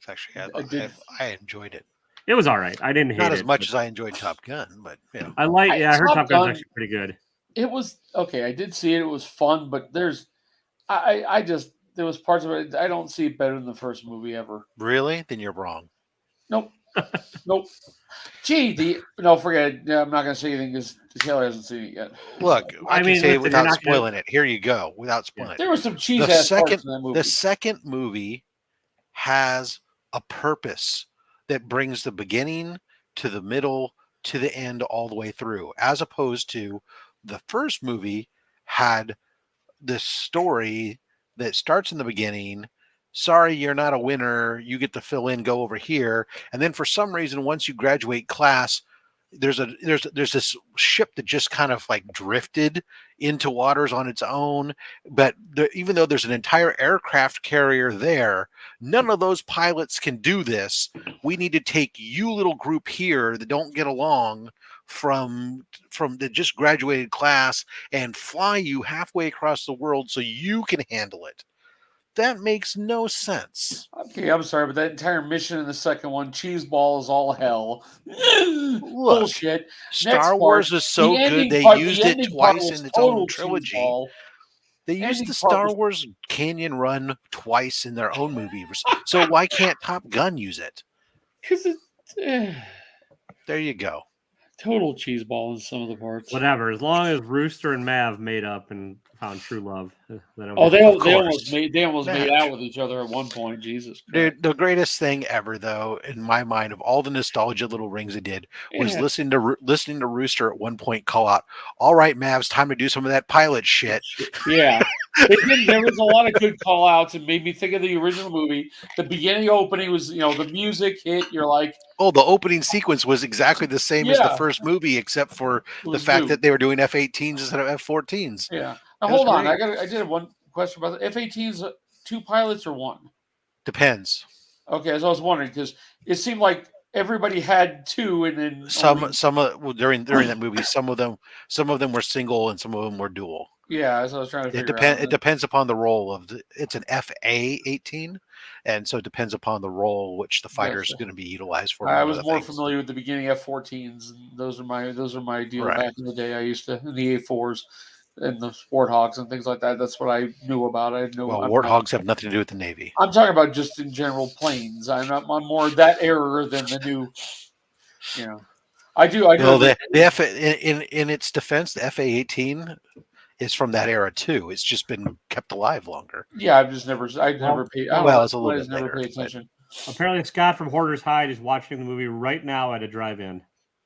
It's actually, I enjoyed it. It was all right. I didn't hate it. Not as much as I enjoyed Top Gun, but I heard Top Gun's actually pretty good. It was okay. I did see it. It was fun, but there was parts of it I don't see it better than the first movie ever. Really? Then you're wrong. Nope. Gee, forget it. I'm not going to say anything because Taylor hasn't seen it yet. Look, I can say it without spoiling it. Here you go, without spoiling it. There was some cheese-ass parts in that movie. The second movie has a purpose that brings the beginning to the middle to the end all the way through, as opposed to the first movie had this story that starts in the beginning. Sorry, you're not a winner. You get to fill in, go over here. And then for some reason, once you graduate class, there's this ship that just kind of like drifted into waters on its own. But even though there's an entire aircraft carrier there, none of those pilots can do this. We need to take you little group here that don't get along from the just graduated class and fly you halfway across the world so you can handle it. That makes no sense. Okay, I'm sorry, but that entire mission in the second one, cheese ball is all hell. Look, bullshit. Star Wars is so good they used it twice in its own trilogy. They used the Star Wars Canyon Run twice in their own movie. So why can't Top Gun use it? Because it's there you go. Total cheese ball in some of the parts. Whatever, as long as Rooster and Mav made up and found true love. They almost made out with each other at one point. Jesus Christ. Dude, the greatest thing ever, though, in my mind, of all the nostalgia little rings it did, was listening to Rooster at one point call out, "All right, Mavs, time to do some of that pilot shit." Yeah. There was a lot of good call outs and made me think of the original movie. The beginning opening was, the music hit. You're like, oh, the opening sequence was exactly the same as the first movie, except for the fact that they were doing F-18s instead of F-14s. Yeah. Now hold on, I did have one question about the F-18s. 2 pilots or 1? Depends. Okay, as I was wondering, because it seemed like everybody had 2, and then during that movie, some of them were single and some of them were dual. Yeah, as I was trying to figure out. It depends upon the role of it's an FA-18, and so it depends upon the role which the fighter is going to be utilized for. I was more familiar with the beginning F-14s, and those are my deal back in the day. I used to in the A4s and the Warthogs and things like that. That's what I knew about. Warthogs have nothing to do with the Navy. I'm talking about just in general planes. I'm more that era than the new. I do. No, the F in its defense, the FA-18 is from that era too. It's just been kept alive longer. Yeah, I never paid. It's a little bit later. Pay attention. Apparently, Scott from Hoarder's Hide is watching the movie right now at a drive-in.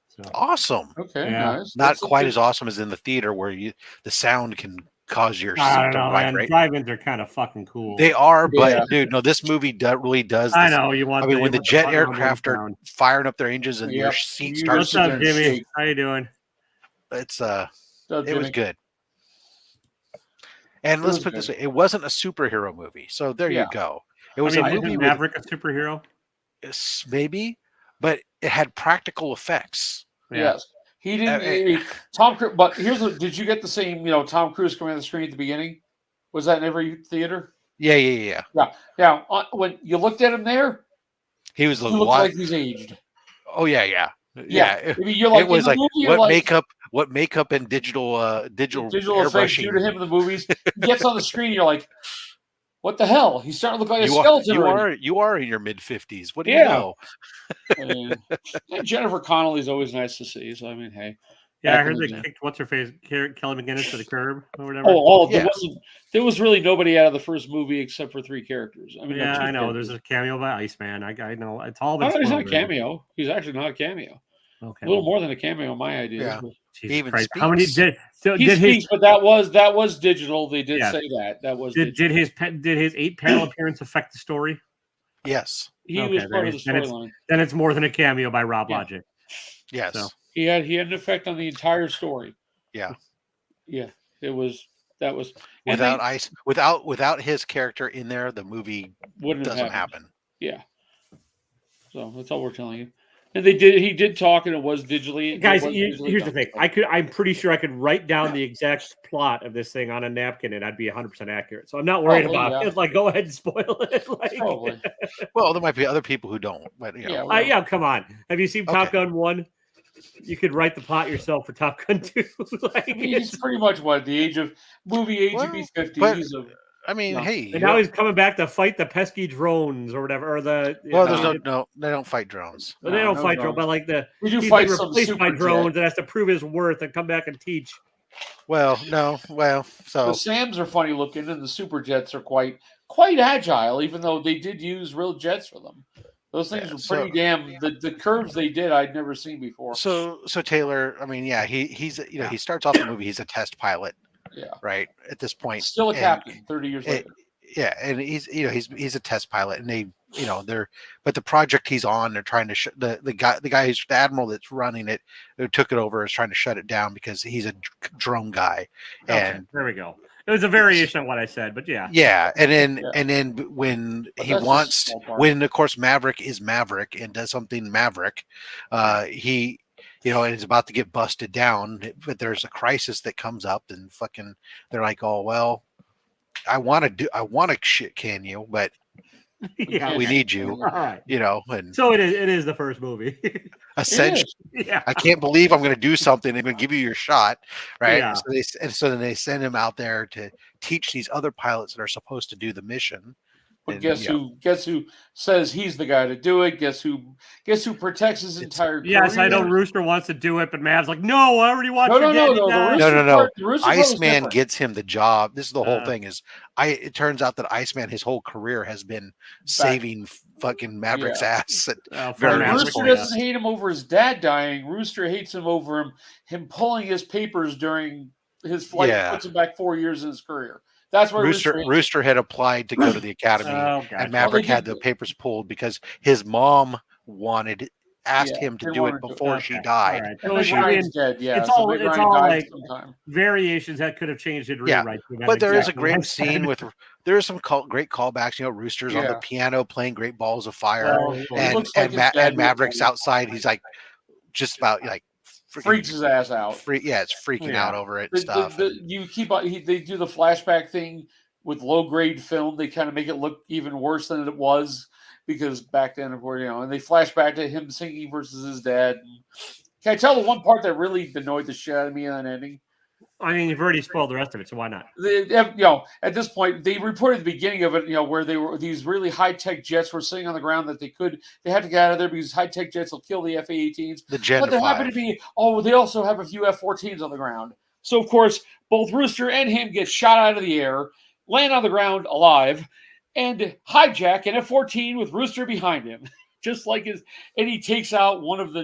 So. Awesome. Okay, nice. Not quite as awesome as in the theater where the sound can cause your I don't know, man. Drive-ins are kind of fucking cool. They are, but dude, no, this movie really does. I know you want. When the jet aircraft are firing up their engines and your seat starts. What's up, Jimmy? How you doing? It was good. And let's put it this way: it wasn't a superhero movie, so there you go. It was a movie with Maverick, a superhero. Maybe, but it had practical effects. Yes, he didn't. Tom Cruise. But did you get the same? Tom Cruise coming on the screen at the beginning. Was that in every theater? Yeah. When you looked at him there, he looked like he's aged. Oh yeah. I mean, you're like, it was like what makeup and digital effects do to him in the movies. He gets on the screen, you're like, what the hell? He's starting to look like a skeleton. You are in your mid-50s. What do you know? Jennifer Connelly's always nice to see. So I mean, hey. Yeah, I heard they kicked what's her face, Kelly McGinnis, to the curb or whatever. There was really nobody out of the first movie except for 3 characters. I mean, I know. There's a cameo by Iceman. I know. It's all been. He's not a cameo. He's actually not a cameo. Okay. A little more than a cameo in my ideas. Yeah. But Jesus even Christ. speaks. How many did he speaks, but that was digital. They did Yeah. say that was did digital. did his 8 panel appearance affect the story? Yes. He Okay, was part of the storyline. Then it's more than a cameo by Rob Yeah. Logic. Yes. So. He had an effect on the entire story. Yeah. Yeah. That was without his character in there, the movie doesn't happen. Yeah. So that's all we're telling you. And he did talk, and it was digitally. Guys, here's the thing. I'm pretty sure I could write down the exact plot of this thing on a napkin, and I'd be 100% accurate. So I'm not worried about it. Like, go ahead and spoil it. Like, probably. Well, there might be other people who don't, but yeah, come on. Have you seen Top Gun 1? You could write the plot yourself for Top Gun 2. Like, he's pretty much what the age of 50. Hey, and now he's coming back to fight the pesky drones or whatever, or the. There's no, they don't fight drones. They don't fight drones, but like he's been replaced by drones and has to prove his worth and come back and teach. So the SAMs are funny looking, and the super jets are quite agile, even though they did use real jets for them. Those things were pretty damn. The curves they did, I'd never seen before. So Taylor, he's he starts off the movie. He's a test pilot. Yeah. Right. At this point, still a captain. 30 years later. Yeah, and he's a test pilot, and they but the project he's on, they're trying to the admiral that's running it, who took it over, is trying to shut it down because he's a drone guy. And there we go. It was a variation of what I said, but yeah. Yeah, and then when of course Maverick is Maverick and does something Maverick, he. And it's about to get busted down, but there's a crisis that comes up, and they're like, "Oh well, I want to shit can you, but we need you." All right. And so it is the first movie. Essentially, yeah. I can't believe I'm going to do something. I'm going to give you your shot, right? Yeah. So then they send him out there to teach these other pilots that are supposed to do the mission. But guess who says he's the guy to do it? Guess who protects his entire career? Yes, I know Rooster wants to do it, but Mav's like, no, I already watched No. Iceman gets him the job. This is the whole thing it turns out that Iceman, his whole career has been saving fucking Maverick's ass. Rooster doesn't hate him over his dad dying. Rooster hates him over him pulling his papers during his flight, puts him back 4 years in his career. That's where Rooster had applied to go to the academy, and Maverick had the papers pulled because his mom asked him to do it before she died. Right. It's all like variations that could have changed it. Rewrite. But there is a great scene with there are some great callbacks. Rooster's on the piano playing Great Balls of Fire, and Maverick's outside. He's like just about like. Freaks his ass out. It's freaking out over it. They do the flashback thing with low grade film. They kind of make it look even worse than it was because back then, and they flash back to him singing versus his dad. Can I tell the one part that really annoyed the shit out of me on that ending? I mean, you've already spoiled the rest of it, so why not? At this point, they reported at the beginning of it, where they were these really high-tech jets were sitting on the ground that they had to get out of there because high-tech jets will kill the F-18s. But there happened to be, they also have a few F-14s on the ground. So, of course, both Rooster and him get shot out of the air, land on the ground alive, and hijack an F-14 with Rooster behind him. Just like and he takes out one of the,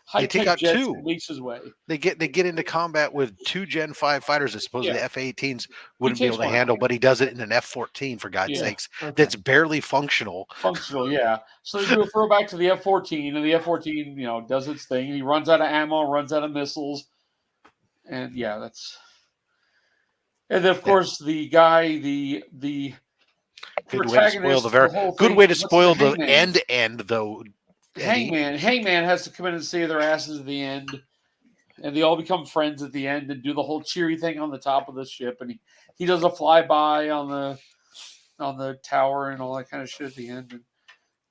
high-tech jets and makes his way. They get into combat with 2 Gen 5 fighters that supposedly the F-18s wouldn't be able to handle, but he does it in an F-14, for God's sakes. Okay. That's barely functional. So they do a throwback to the F-14, and the F-14, does its thing. He runs out of ammo, runs out of missiles. And, that's... And then, of course, the guy, the good way to spoil the end, though. Hangman has to come in and save their asses at the end, and they all become friends at the end and do the whole cheery thing on the top of the ship, and he does a flyby on the tower and all that kind of shit at the end, and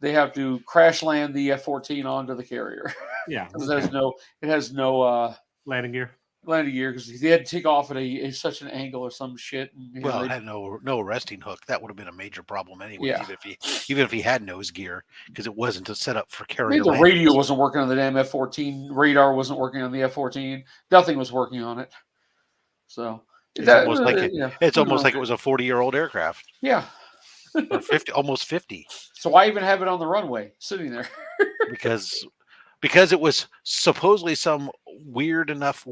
they have to crash land the F-14 onto the carrier. Yeah, it has no landing gear because they had to take off at such an angle or some shit. And, it had no arresting hook. That would have been a major problem anyway. Yeah. Even if he had nose gear, because it wasn't a setup for carrier. The radio wasn't working on the damn F-14. Radar wasn't working on the F-14. Nothing was working on it. So it's almost like it was a 40-year-old aircraft. Yeah. Or 50, almost 50. So why even have it on the runway sitting there? Because because it was supposedly some weird enough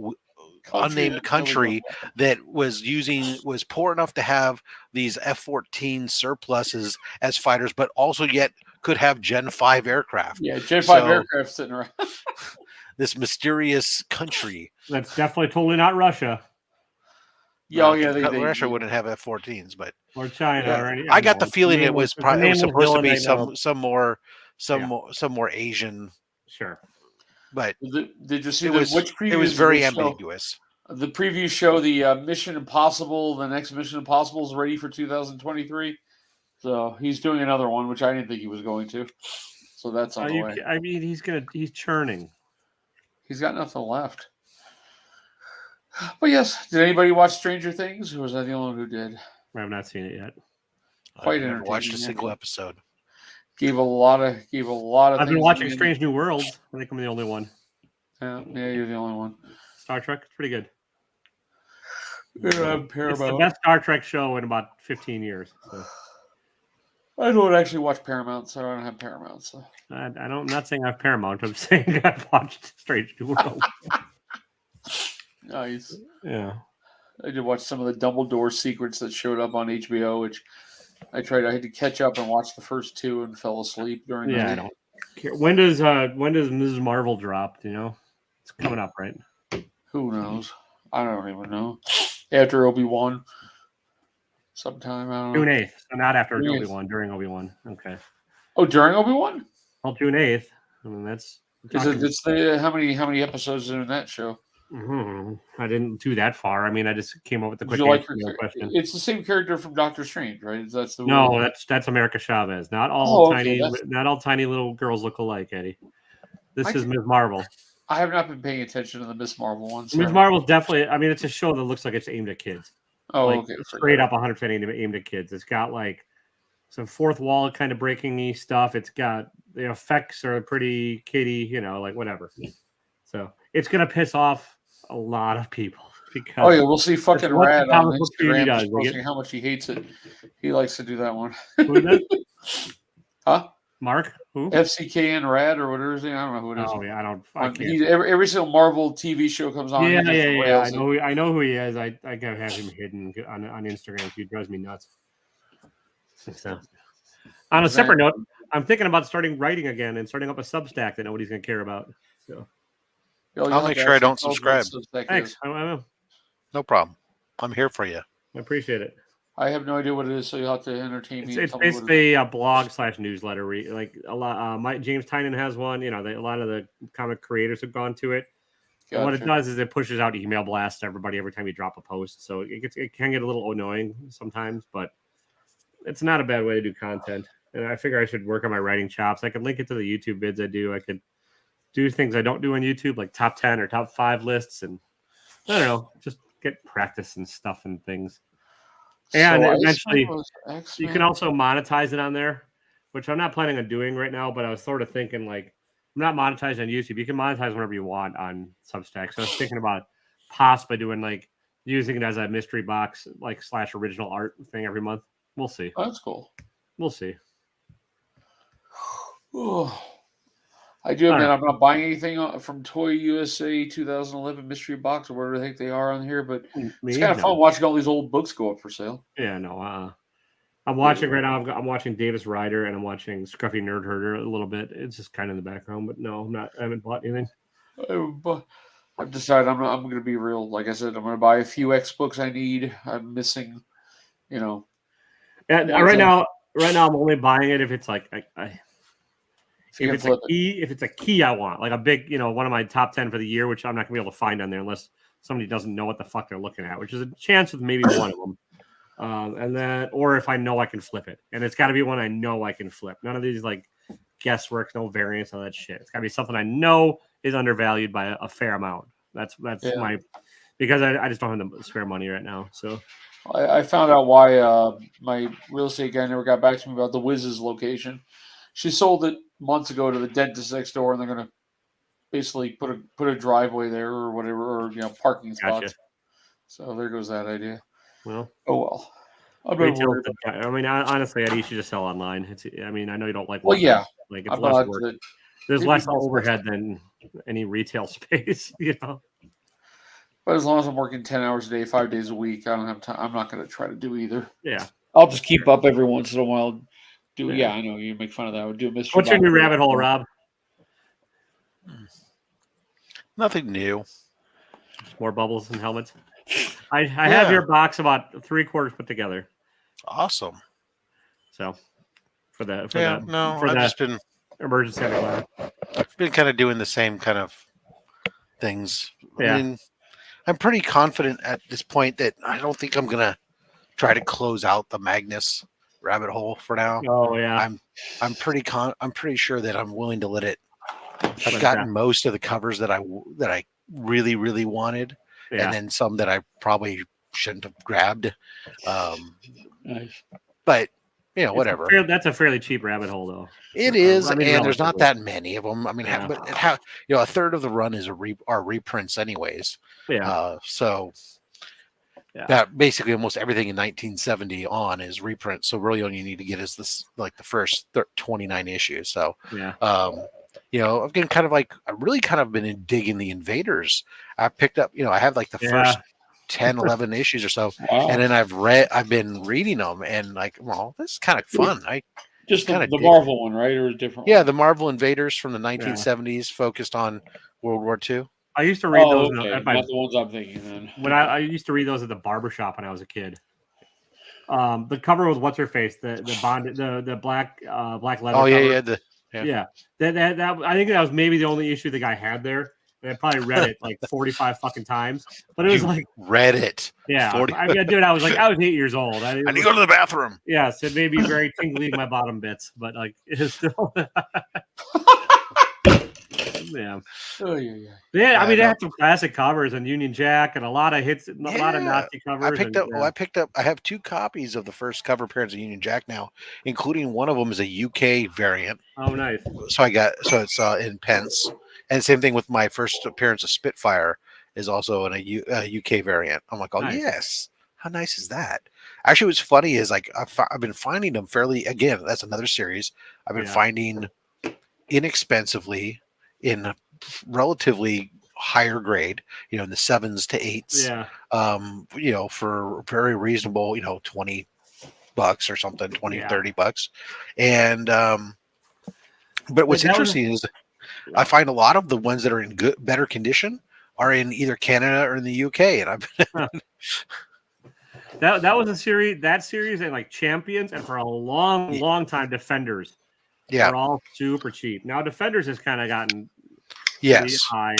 unnamed country that was poor enough to have these F-14 surpluses as fighters, but also yet could have Gen 5 aircraft. Yeah, Gen 5 aircraft sitting around. This mysterious country. That's definitely totally not Russia. Yeah, Russia wouldn't have F-14s, but or China or any. I got the feeling it was supposed to be some more Asian. Sure. But did you see which preview? It was very ambiguous. The previews show the Mission Impossible. The next Mission Impossible is ready for 2023. So he's doing another one, which I didn't think he was going to. So that's on the way. I mean, he's churning. He's got nothing left. But yes, did anybody watch Stranger Things, or was I the only one who did? I have not seen it yet. Quite I've never watched a single episode. Gave a lot of. I've been watching Strange New Worlds. I think I'm the only one. Yeah, you're the only one. Star Trek, it's pretty good. Yeah, it's the best Star Trek show in about 15 years. So. I don't actually watch Paramount, so I don't have Paramount. So I'm not saying I have Paramount. I'm saying I've watched Strange New Worlds. Nice. Yeah. I did watch some of the Dumbledore secrets that showed up on HBO, which I had to catch up and watch the first two and fell asleep during. Yeah, I don't care. When does Mrs. Marvel drop? Do you know? It's coming up, right? Who knows? I don't even know. After Obi-Wan, sometime. I don't know. June 8th. So not after Obi-Wan. During Obi-Wan. Okay. Oh, during Obi-Wan? Well, June 8th. I mean, that's. It's the how many episodes in that show? Mm-hmm. I didn't do that far. I mean, I just came up with the quick answer to your question. It's the same character from Doctor Strange, right? That's America Chavez. Not all tiny little girls look alike, Eddie. This is Ms. Marvel. I have not been paying attention to the Ms. Marvel ones. Ms. Marvel's definitely. I mean, it's a show that looks like it's aimed at kids. Oh, okay. Straight up 100% aimed at kids. It's got like some fourth wall kind of breaking-y stuff. It's got the effects are pretty kiddie, like whatever. So it's gonna piss off a lot of people because we'll see fucking Rad on Instagram posting how much he hates it. He likes to do that one. Who is that? Huh? Mark? Who? FCKN Rad or whatever his name. I don't know who it is. Oh yeah, I can't. Every single Marvel TV show comes on. Yeah. I know who he is. I gotta have him hidden on Instagram. He drives me nuts. So, on a separate note, I'm thinking about starting writing again and starting up a Substack that nobody's gonna care about. So. I'll make sure I don't subscribe. Thanks. I will. No problem. I'm here for you. I appreciate it. I have no idea what it is, so you'll have to entertain me. It's basically a blog/newsletter. Like a lot. James Tynan has one. A lot of the comic creators have gone to it. Gotcha. What it does is it pushes out email blasts to everybody every time you drop a post. So it can get a little annoying sometimes, but it's not a bad way to do content. And I figure I should work on my writing chops. I could link it to the YouTube vids I do. I could do things I don't do on YouTube, like top 10 or top 5 lists, and I don't know, just get practice and stuff and things. And eventually, you can also monetize it on there, which I'm not planning on doing right now. But I was sort of thinking, like, I'm not monetizing on YouTube. You can monetize whenever you want on Substack. So I was thinking about possibly doing using it as a mystery box, / original art thing every month. We'll see. Oh, that's cool. We'll see. I do admit I'm not buying anything from Toy USA 2011 mystery box or whatever they think they are on here, but it's kind of fun watching all these old books go up for sale. Yeah, no. I'm watching right now. I'm watching Davis Rider and I'm watching Scruffy Nerd Herder a little bit. It's just kind of in the background, but no, I'm not. I haven't bought anything. I've decided I'm going to be real. Like I said, I'm going to buy a few X books I need. I'm missing, And right now I'm only buying it if it's like if it's a key I want, like a big, one of my top 10 for the year, which I'm not gonna be able to find on there unless somebody doesn't know what the fuck they're looking at, which is a chance with maybe one of them. And then, or if I know I can flip it, and it's got to be one I know I can flip. None of these guesswork, no variance, all that shit. It's got to be something I know is undervalued by a fair amount. That's because I just don't have the spare money right now. So I found out why my real estate guy never got back to me about the Wiz's location. She sold it months ago to the dentist next door, and they're going to basically put a driveway there or whatever, or parking spots. Gotcha. So there goes that idea. Well, I mean, honestly, Eddie, you should just sell online. I know you don't like. Well, yeah, it's less work. There's less overhead than any retail space, you know. But as long as I'm working 10 hours a day, 5 days a week, I don't have time. I'm not going to try to do either. Yeah. I'll just keep up every once in a while. I know you make fun of that. I would do a mystery. What's your new rabbit hole, Rob? Nothing new. More bubbles and helmets. I have your box about 3/4 put together. Awesome. So I've just been emergency underwear. Been kind of doing the same kind of things. Yeah. I mean, I'm pretty confident at this point that I don't think I'm gonna try to close out the Magnus rabbit hole for now. Oh yeah. I'm pretty sure that I'm willing to let it. I've gotten most of the covers that I really, really wanted, and then some that I probably shouldn't have grabbed. Nice. But whatever. That's a fairly cheap rabbit hole, though. It is, and there's not that many of them. I mean, a third of the run is are reprints, anyways. Yeah. That basically almost everything in 1970 on is reprint. So really, all you need to get is this, like the first 29 issues. So I've been I've really kind of been digging the Invaders. I picked up, I have like the first 10, 11 issues or so, and then I've been reading them, and this is kind of fun. Just the Marvel one, right, or a different? Yeah, the Marvel Invaders from the 1970s, focused on World War II. I used to read those. Not the ones I'm thinking. Then when I used to read those at the barbershop when I was a kid. The cover was what's her face, the black leather. Oh yeah, cover. Yeah. That I think that was maybe the only issue the guy had there. And I probably read it like 45 fucking times, but it was read it. Yeah, 40. I was 8 years old. I need to go to the bathroom. Yes, it may be very tingly in my bottom bits, but it is still. Yeah. Oh yeah. Yeah, I mean, they had some classic covers and Union Jack and a lot of hits, a lot of Nazi covers. I have 2 copies of the first cover appearance of Union Jack now, including one of them is a UK variant. Oh, nice. So it's in pence, and same thing with my first appearance of Spitfire is also in a UK variant. I'm like, nice. Yes, how nice is that? Actually, what's funny is I've been finding them again. That's another series I've been finding inexpensively in relatively higher grade, in the 7s to 8s, for very reasonable, $20 or something, 20, $30. And, but what's interesting is I find a lot of the ones that are in better condition are in either Canada or in the UK. And that was a series, and Champions, and for a long time, Defenders. Yeah. They're all super cheap. Now Defenders has kind of gotten high.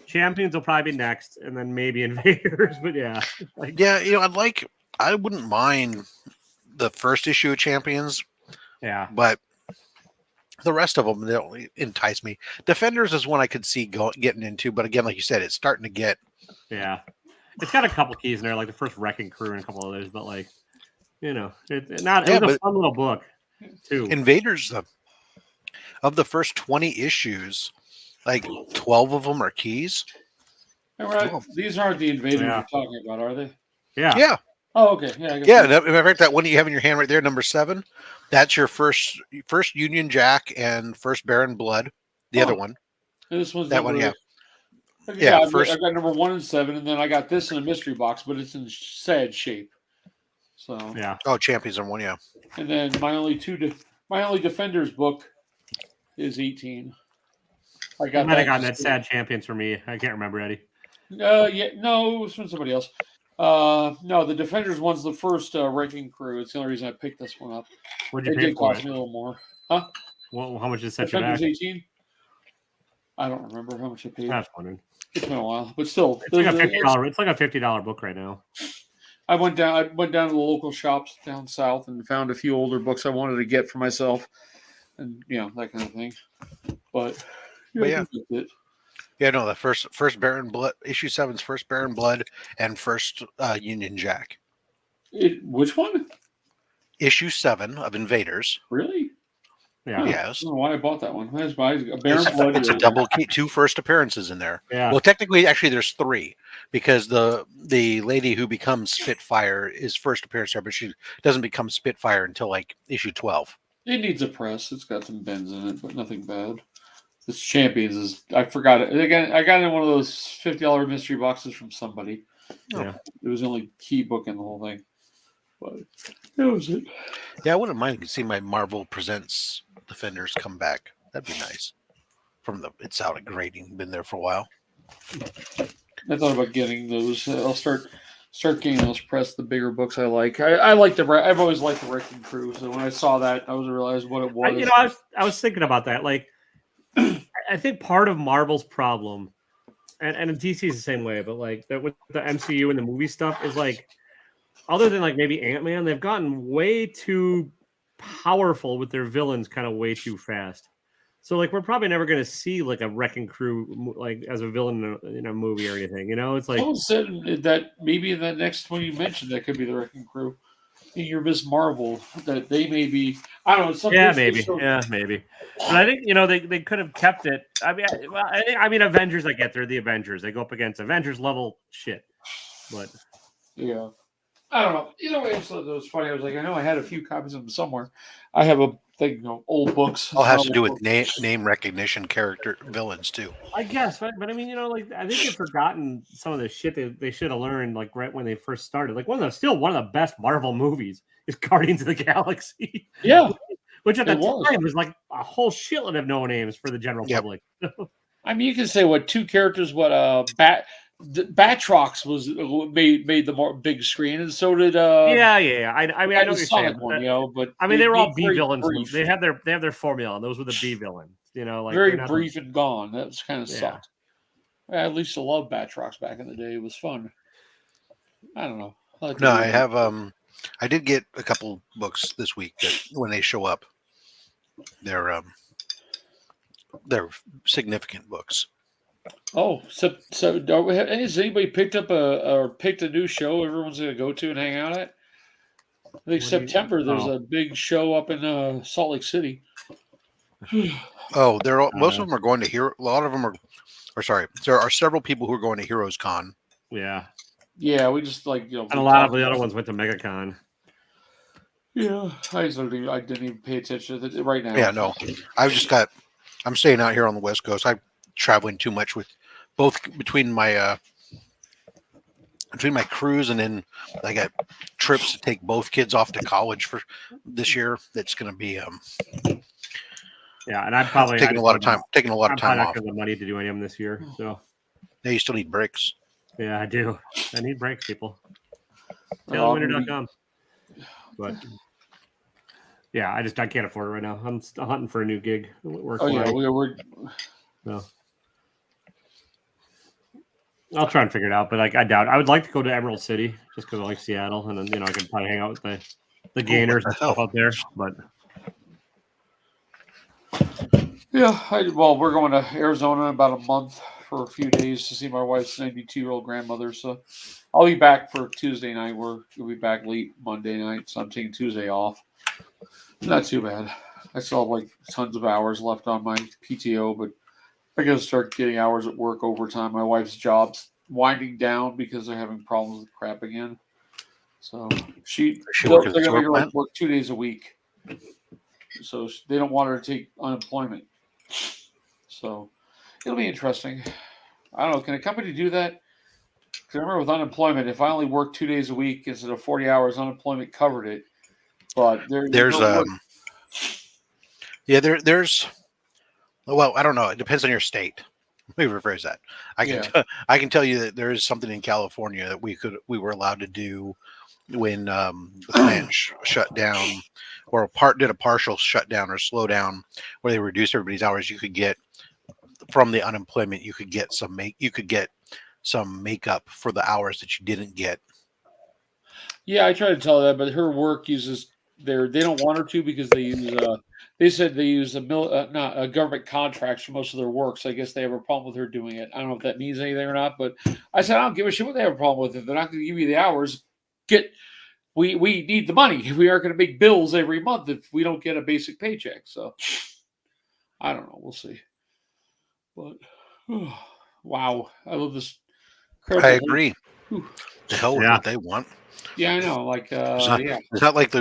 Champions will probably be next, and then maybe Invaders. But I wouldn't mind the first issue of Champions. Yeah. But the rest of them, they don't entice me. Defenders is one I could see getting into, but again, like you said, it's starting to get. Yeah. It's got a couple keys in there, like the first Wrecking Crew and a couple others, but it was a fun little book too. Invaders, of the first 20 issues, 12 of them are keys. These aren't the Invaders you're talking about, are they? Yeah. Yeah. Oh, okay. Yeah. Matter of fact, that one you have in your hand right there, number 7, that's your first Union Jack and first Baron Blood. The other one. This one's that one. Yeah. Yeah. I got number 1 and 7, and then I got this in a mystery box, but it's in sad shape. So. Yeah. Oh, Champions are 1. Yeah. And then my only Defenders book is 18. I might have gotten that sad Champions for me. I can't remember, Eddie. No, it was from somebody else. No, the Defenders one's the first Wrecking Crew. It's the only reason I picked this one up. What'd you pay for? It did cost me a little more. Huh? Well, how much did it set Defenders you back? 18? I don't remember how much I paid. That's funny. It's been a while, but still, it's like a $50. It's like a $50 book right now. I went down to the local shops down south and found a few older books I wanted to get for myself, and that kind of thing. But the first Baron Blood, issue 7's first Baron Blood and first Union Jack. Which one? Issue 7 of Invaders. Really? Yeah. Yes. I don't know why I bought that one. Baron Blood. It's a double key, 2 first appearances in there. Yeah. Well, technically, actually, there's 3 because the lady who becomes Spitfire is first appearance there, but she doesn't become Spitfire until issue 12. It needs a press. It's got some bends in it, but nothing bad. This Champions is, I forgot it. Again, I got it in one of those $50 mystery boxes from somebody. Yeah. It was the only key book in the whole thing. But that was it. Yeah, I wouldn't mind to see my Marvel Presents Defenders come back. That'd be nice. It's out at grading, been there for a while. I thought about getting those. I'll start getting those pressed, the bigger books I like. I like I've always liked the Wrecking Crew. So when I saw that, I was realized what it was. I was thinking about that. Like, I think part of Marvel's problem, and DC is the same way, but like with the MCU and the movie stuff is like, other than like maybe Ant-Man, they've gotten way too powerful with their villains, kind of way too fast. So like we're probably never going to see like a Wrecking Crew like as a villain in a movie or anything. It's like someone said that maybe in that next one you mentioned that could be the Wrecking Crew in your Miss Marvel, that they may be. I don't know. Maybe. But I think they could have kept it. I mean, Avengers. I get they're the Avengers. They go up against Avengers level shit. But yeah, I don't know. Either way, it was funny. I was like, I know I had a few copies of them somewhere. I have a thing, old books. All has to do with name recognition, character, villains too. I guess, but I mean, like I think they've forgotten some of the shit they should have learned, like right when they first started. Like one of the best Marvel movies is Guardians of the Galaxy. Yeah, which at the time was like a whole shitload of no names for the general public. I mean, you can say what two characters, Batrox was made the more big screen, and so did I mean, I know what you're saying, but I mean, they were all B villains. They have their formula, and those were the B villains. Like very brief and gone. That was kind of sucked. I used to love Batrox back in the day. It was fun. I don't know. I have I did get a couple books this week that when they show up, they're significant books. Oh, so has anybody picked up picked a new show everyone's going to go to and hang out at? I think September there's a big show up in Salt Lake City. Oh, most of them are going to Hero. A lot of them there are several people who are going to Heroes Con. Yeah, we just and a lot of the other ones went to MegaCon. Yeah, I didn't even pay attention to it right now. Yeah, no, I'm staying out here on the West Coast. I'm traveling too much with both between my cruise and then I got trips to take both kids off to college for this year. That's going to be and I'm probably taking a lot of time off. I'm not going to have the money to do any of them this year. So yeah, you still need breaks. Yeah, I do. I need breaks, people. TaylorWinter.com. But yeah, I can't afford it right now. I'm still hunting for a new gig. we're no. I'll try and figure it out, but I doubt. I would like to go to Emerald City just because I like Seattle, and then I could probably hang out with the Gainers and stuff out there. But we're going to Arizona in about a month for a few days to see my wife's 92-year-old grandmother. So I'll be back for Tuesday night. We'll be back late Monday night, so I'm taking Tuesday off. Not too bad. I still have tons of hours left on my PTO, but I got to start getting hours at work overtime. My wife's job's winding down because they're having problems with crap again. So they're going to make her work 2 days a week. So they don't want her to take unemployment. So it'll be interesting. I don't know. Can a company do that? Because I remember with unemployment, if I only worked 2 days a week instead of 40 hours, unemployment covered it. But there's well, I don't know. It depends on your state. Let me rephrase that. I can tell you that there is something in California that we were allowed to do when the plant shut down or did a partial shutdown or slowdown where they reduced everybody's hours. You could get from the unemployment. You could get some makeup for the hours that you didn't get. Yeah, I tried to tell her that, but her work uses they don't want her to because they use they said they use a government contracts for most of their work. So I guess they have a problem with her doing it. I don't know if that means anything or not, but I said I don't give a shit what they have a problem with it. They're not going to give you the hours. We need the money. We aren't going to make bills every month if we don't get a basic paycheck. So I don't know. We'll see. But wow, I love this. I agree. The hell with what they want. Yeah, I know. It's not like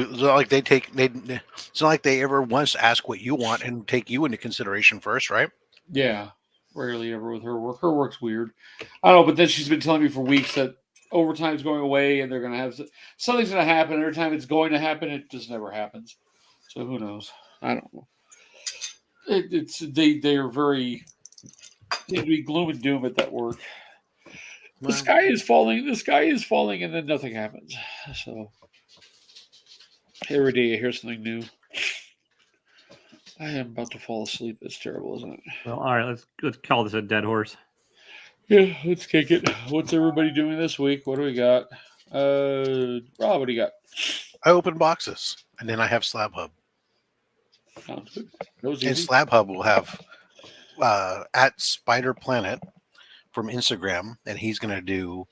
they ever once ask what you want and take you into consideration first, right? Yeah, rarely ever with her work. Her work's weird. I don't know, but then she's been telling me for weeks that overtime's going away and they're going to have something's going to happen. Every time it's going to happen, it just never happens. So who knows? I don't know. They are very seem to be gloom and doom at that work. The sky is falling. The sky is falling, and then nothing happens. So every day I hear something new. I am about to fall asleep. It's terrible, isn't it? Well, all right. Let's call this a dead horse. Yeah, let's kick it. What's everybody doing this week? What do we got? Rob, what do you got? I open boxes, and then I have Slab Hub. Sounds good. Those And easy. Slab Hub will have at Spider Planet from Instagram, and he's going to do.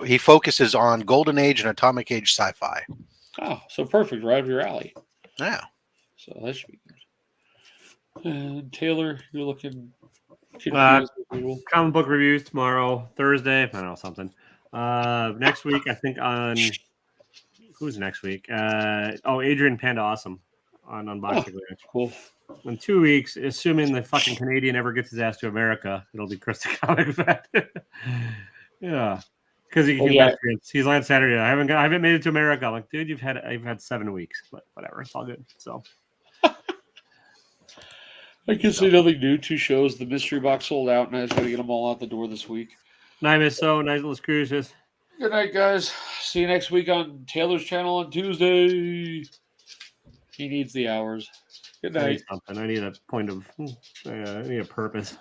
He focuses on Golden Age and Atomic Age sci-fi. Oh, so perfect, right up your alley. Yeah. So that should be good. And Taylor, you're looking confused. Comic book reviews tomorrow, Thursday. I don't know, something. Next week, I think on who's next week? Adrian Panda Awesome on Unboxing. Oh, cool. In 2 weeks, assuming the fucking Canadian ever gets his ass to America, it'll be Chris the Comic Vet. Yeah, because he's on Saturday. I haven't made it to America. I'm like, dude, I've had 7 weeks, but whatever, it's all good. So. I can say nothing new. 2 shows. The mystery box sold out, and I just got to get them all out the door this week. Night, Miss So. Nice little cruises. Good night, guys. See you next week on Taylor's channel on Tuesday. He needs the hours. Good night. I need a point of. I need a purpose.